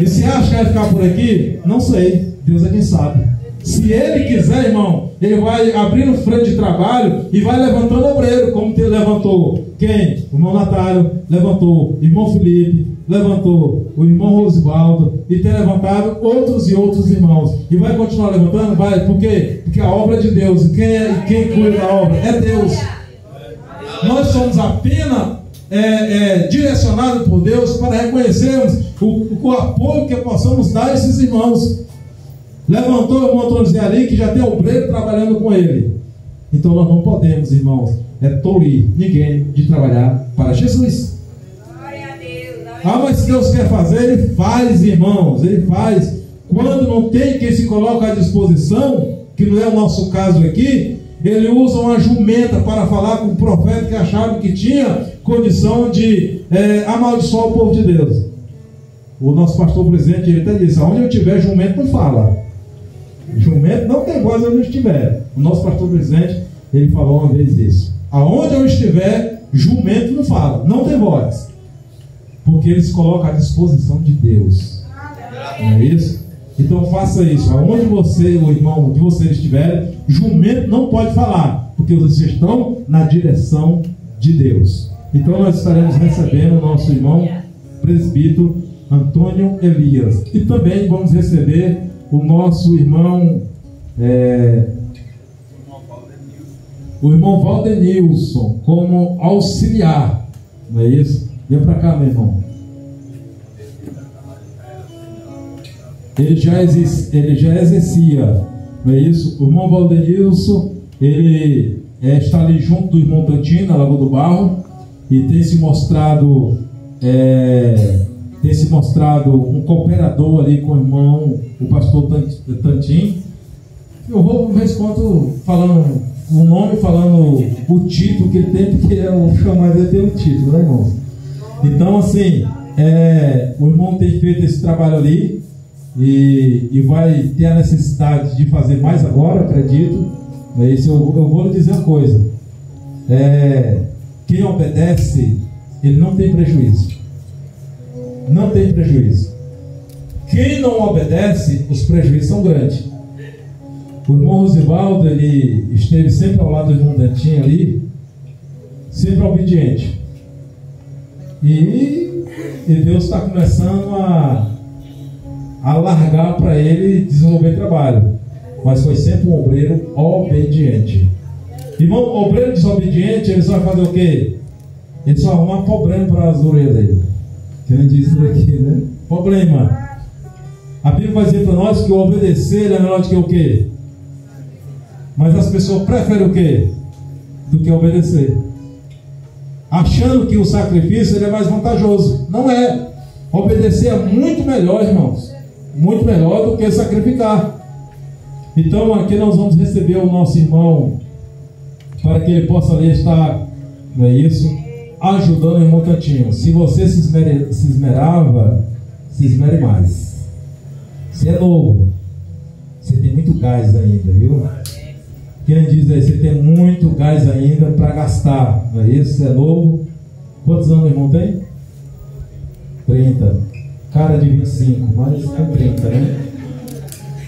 E se acha que vai ficar por aqui? Não sei, Deus é quem sabe. Se Ele quiser, irmão, Ele vai abrir um frente de trabalho e vai levantando obreiro, como Ele levantou quem? O irmão Natário, levantou o irmão Felipe, levantou o irmão Rosivaldo, e tem levantado outros e outros irmãos, e vai continuar levantando? Vai, por quê? Porque a obra é de Deus, e quem cuida da obra é Deus. Nós somos apenas direcionados por Deus para reconhecermos o apoio que possamos dar a esses irmãos. Levantou o irmão Antônio Zé ali, que já tem obreiro trabalhando com ele. Então nós não podemos, irmãos, tolir ninguém de trabalhar para Jesus. Mas se Deus quer fazer, Ele faz, irmãos, Ele faz. Quando não tem quem se coloca à disposição, que não é o nosso caso aqui, Ele usa uma jumenta para falar com o profeta que achava que tinha condição de amaldiçoar o povo de Deus. O nosso pastor presidente, ele até disse, onde eu tiver jumento não fala. Jumento não tem voz onde eu estiver. O nosso pastor presidente, ele falou uma vez isso. Aonde eu estiver, jumento não fala, não tem voz. Porque ele se coloca à disposição de Deus. Não é isso? Então faça isso. Aonde você, o irmão de vocês estiver, jumento não pode falar, porque vocês estão na direção de Deus. Então nós estaremos recebendo o nosso irmão presbítero Antônio Elias. E também vamos receber o nosso irmão o irmão Valdenilson como auxiliar. Não é isso? Vem para cá, meu irmão. Ele já exercia, não é isso? O irmão Valdenilson, ele está ali junto do irmão Tantino, na Lagoa do Barro, e tem se mostrado um cooperador ali com o irmão, o pastor Tantim. Eu vou, de vez em quando, falando o nome, falando o título que ele tem, porque o chamado dele tem um título, né, irmão? Então, assim, o irmão tem feito esse trabalho ali e vai ter a necessidade de fazer mais agora, acredito. Mas eu vou lhe dizer uma coisa: quem obedece, ele não tem prejuízo. Não tem prejuízo. Quem não obedece, os prejuízos são grandes. O irmão Rosivaldo, ele esteve sempre ao lado do irmão Dantinho ali, sempre obediente. E Deus está começando a largar para ele desenvolver trabalho. mas foi sempre um obreiro obediente. Irmão, obreiro desobediente, ele só vai fazer o quê? Ele só arruma problema para as orelhas dele. Quem diz isso aqui, né? Problema. A Bíblia vai dizer para nós que o obedecer é melhor do que o quê? Mas as pessoas preferem o quê? Do que obedecer. Achando que o sacrifício ele é mais vantajoso. Não é. Obedecer é muito melhor, irmãos. Muito melhor do que sacrificar. Então aqui nós vamos receber o nosso irmão para que ele possa ali estar, não é isso? Ajudando o irmão Tantinho. Se você se esmerava, se esmere mais. Você é novo. Você tem muito gás ainda, viu? Quem diz aí, você tem muito gás ainda para gastar, não é isso? Você é novo. Quantos anos o irmão tem? 30. Cara de 25, mas é 30, né?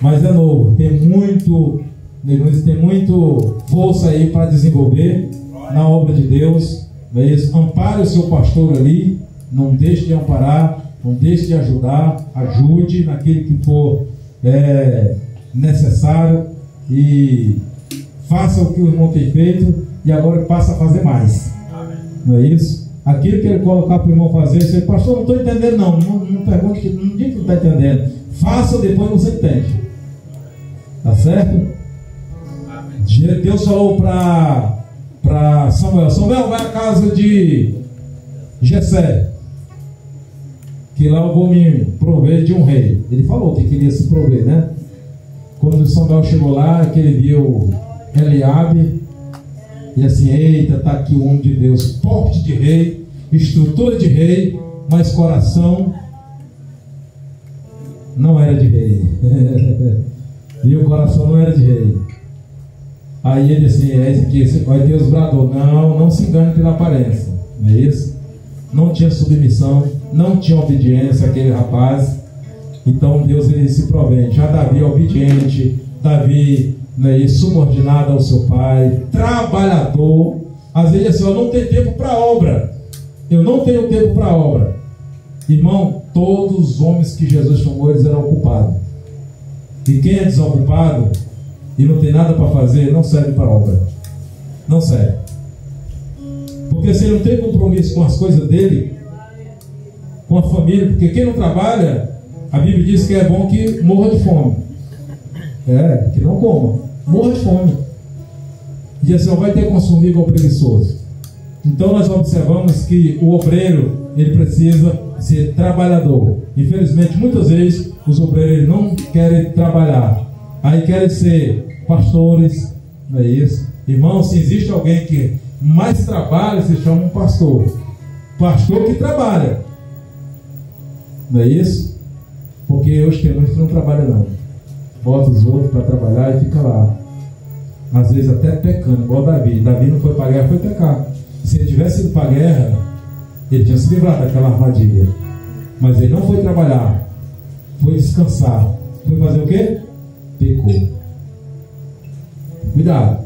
Mas é novo. Tem muito força aí para desenvolver na obra de Deus. Não é isso? Ampare o seu pastor ali. Não deixe de amparar. Não deixe de ajudar. Ajude naquilo que for necessário. E faça o que o irmão tem feito e agora passa a fazer mais. Não é isso? Aquilo que ele colocar para o irmão fazer, você, pastor, não estou entendendo não pergunte, não diga que não está entendendo. Faça, depois você entende. Tá certo? Deus falou para Samuel, vai à casa de Jessé, que lá eu vou me prover de um rei. Ele falou que queria se prover, né? Quando Samuel chegou lá, que ele viu Eliabe, e assim, eita, está aqui o homem de Deus, porte de rei, estrutura de rei, mas coração não era de rei. E o coração não era de rei. Aí ele assim, aí Deus bradou, não se engane pela aparência, não é isso? Não tinha submissão, não tinha obediência aquele rapaz. Então Deus ele se provém. Já Davi é obediente, Davi, não é isso, subordinado ao seu pai, trabalhador. Às vezes assim, eu não tenho tempo para obra. Eu não tenho tempo para obra. Irmão, todos os homens que Jesus chamou, eles eram ocupados. E quem é desocupado e não tem nada para fazer, não serve para obra. Não serve. Porque se ele não tem compromisso com as coisas dele, com a família, porque quem não trabalha, a Bíblia diz que é bom que morra de fome. Que não coma, morra de fome. E assim, não vai ter consumido igual preguiçoso. Então nós observamos que o obreiro, ele precisa ser trabalhador. Infelizmente, muitas vezes, os obreiros não querem trabalhar. Aí querem ser pastores, não é isso? Irmão, se existe alguém que mais trabalha, se chama um pastor. Pastor que trabalha. Não é isso? Porque hoje tem muitos que não trabalham não. Bota os outros para trabalhar e fica lá. Às vezes até pecando, igual Davi. Davi não foi para a guerra, foi pecar. Se ele tivesse ido para a guerra, ele tinha se livrado daquela armadilha. Mas ele não foi trabalhar, foi descansar. Foi fazer o quê? Pecou. Cuidado.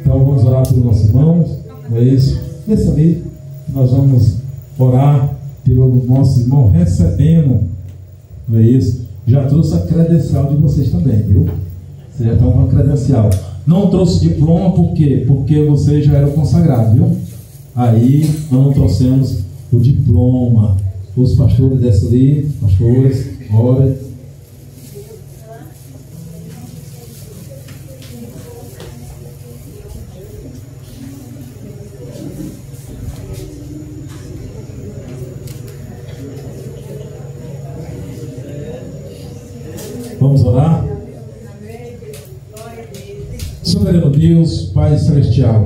Então vamos orar pelos nossos irmãos. Não é isso? Nessa ali, nós vamos orar pelo nosso irmão recebendo. Não é isso? Já trouxe a credencial de vocês também, viu? Vocês já estão com a credencial. Não trouxe diploma, por quê? Porque vocês já eram consagrados, viu? Aí nós não trouxemos o diploma. Os pastores dessa ali, pastores, ora. Vamos orar? Soberano Deus, Pai Celestial,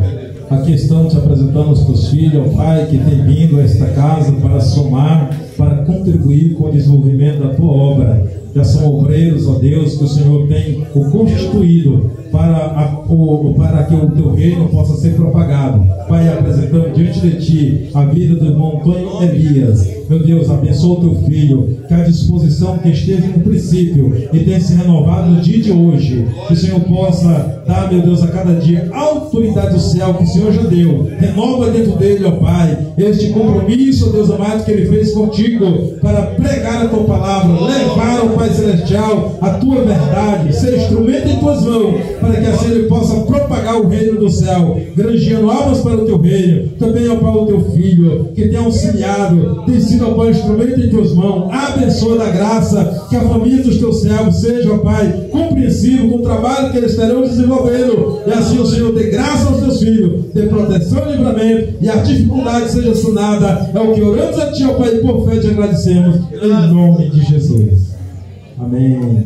aqui estamos te apresentando os teus filhos, ó Pai, que tem vindo a esta casa para somar, para contribuir com o desenvolvimento da tua obra. Já são obreiros, ó Deus, que o Senhor tem o constituído para que o teu reino possa ser propagado. Pai, apresentamos diante de ti a vida do irmão Antônio Elias. Meu Deus, abençoa o teu filho, que a disposição que esteve no princípio e tem se renovado no dia de hoje, que o Senhor possa dar, meu Deus, a cada dia a autoridade do céu que o Senhor já deu. Renova dentro dele, ó Pai, este compromisso, ó Deus amado, que ele fez contigo para pregar a tua palavra, levar ao Pai Celestial a tua verdade, ser instrumento em tuas mãos, para que assim ele possa propagar o reino do céu, granjeando almas para o teu reino. Também, ó Pai, o teu filho, que tem auxiliado, tem sido, ó Pai, instrumento em tuas mãos. Abençoa da graça, que a família dos teus servos seja, ó Pai, compreensivo com o trabalho que eles estarão desenvolvendo, e assim o Senhor dê graça aos teus filhos, dê proteção e livramento, e a dificuldade seja sanada. É o que oramos a ti, ó Pai, por fé te agradecemos, em nome de Jesus. Amém.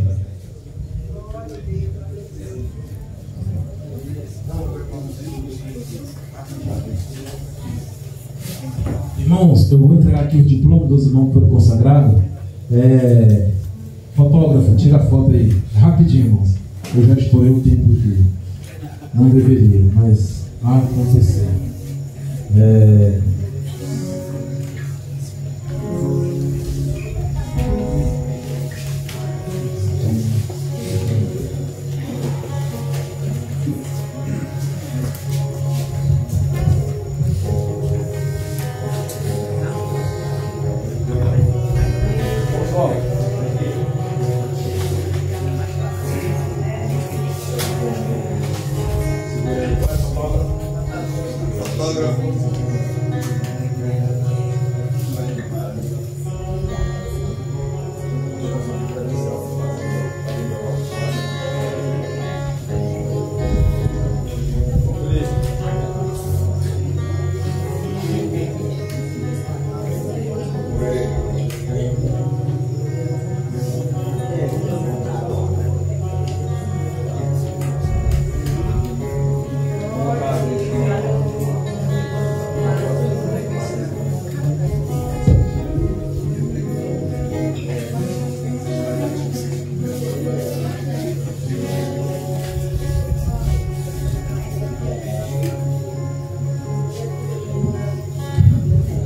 Irmãos, eu vou entregar aqui o diploma dos irmãos que foram consagrados. Fotógrafo, tira a foto aí, rapidinho, irmãos. Eu já estourei o tempo aqui. Não deveria, mas vai acontecer.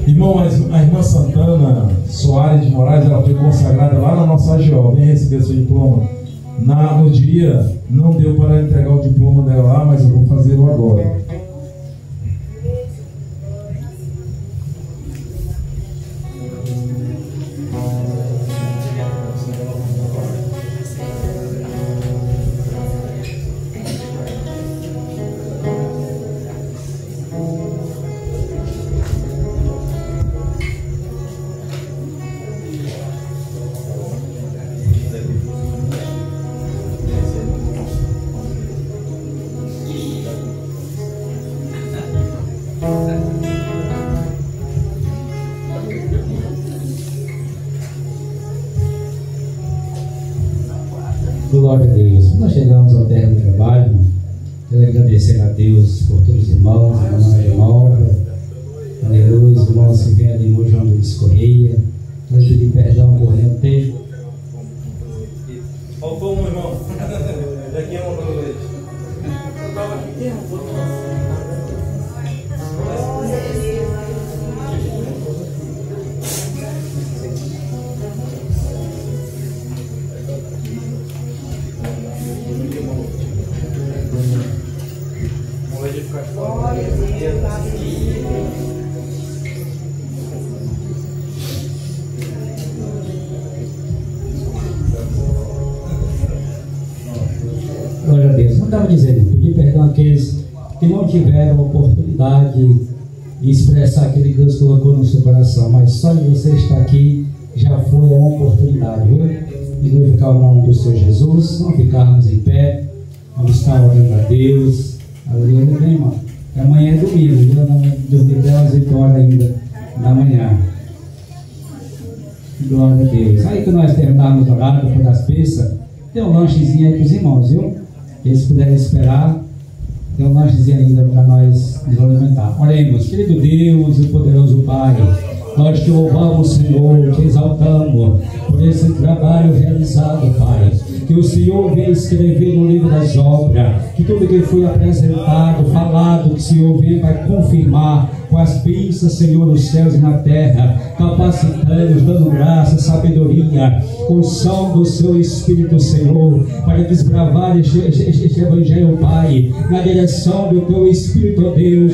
Irmão, a irmã Santana Soares de Moraes, ela foi consagrada lá na nossa AGO, vem receber seu diploma. No dia, não deu para entregar o diploma dela lá, mas eu vou fazê-lo agora. Glória a Deus. Nós chegamos ao termo do trabalho. Quero agradecer a Deus por todos os irmãos, a irmã Nova, aleluia, os irmãos que vêm ali no João Luiz Correia. Nós pedimos perdão por não ter. Faltou um irmão. Daqui é um para o leite. Glória a Deus. Não estava dizendo, pedir perdão àqueles que não tiveram a oportunidade de expressar aquilo que Deus colocou no seu coração, mas só de você estar aqui já foi uma oportunidade, viu? E glorificar o nome do Senhor Jesus. Vamos ficarmos em pé, vamos estar orando a Deus. Aleluia, bem, irmão. Amanhã é domingo, viu? Dormir até às 8 horas ainda da manhã. Glória a Deus. Aí que nós terminarmos o horário depois das peças, tem um lanchezinho aí para os irmãos, viu? Eles puderem esperar, tem um lanchezinho ainda para nós nos alimentar. Oremos, querido Deus e poderoso Pai, nós te louvamos, Senhor, te exaltamos por esse trabalho realizado, Pai. que o Senhor venha escrever no livro das obras, que tudo que foi apresentado, falado, que o Senhor venha vai confirmar com as bênçãos, Senhor, nos céus e na terra, capacitando-nos, dando graça, sabedoria, unção do seu Espírito, Senhor, para desbravar este Evangelho, Pai, na direção do teu Espírito, Deus,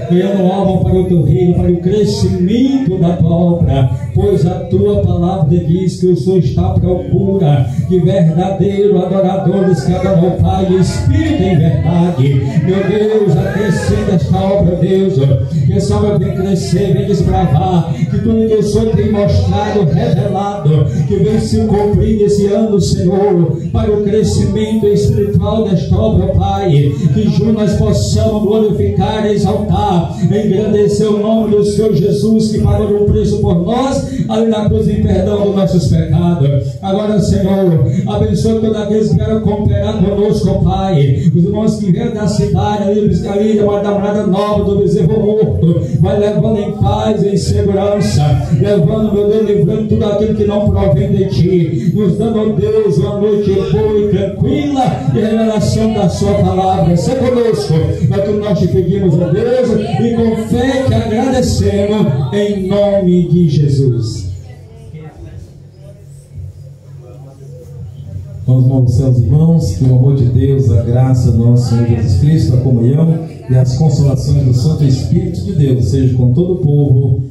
ganhando alma para o teu reino, para o crescimento da tua obra, pois a tua palavra diz que o Senhor está à procura de verdadeiro adoradores que adoram o Pai, Espírito em verdade. Meu Deus, acrescenta esta obra, Deus, que essa obra vem crescer, vem desbravar, que tudo que o Senhor tem mostrado, revelado, que vem se cumprir nesse ano, Senhor, para o crescimento espiritual desta obra, Pai, que juntos nós possamos glorificar, exaltar, engrandecer o nome do Senhor Jesus, que pagou o preço por nós, ali na cruz, em perdão dos nossos pecados. Agora, Senhor, abençoe toda vez que vieram cooperar conosco, Pai, os irmãos que vieram da cidade, ali da Morada Nova, do Bezerro Morto, vai levando em paz, em segurança, levando, meu Deus, livrando tudo aquilo que não provém de Ti, nos dando, Deus, uma noite boa e tranquila de revelação da Sua palavra. Se conosco, é que nós te pedimos, ó Deus, e com fé que agradecemos, em nome de Jesus. Vamos mãos seus irmãos, que o amor de Deus, a graça do nosso Senhor Jesus Cristo, a comunhão e as consolações do Santo Espírito de Deus seja com todo o povo,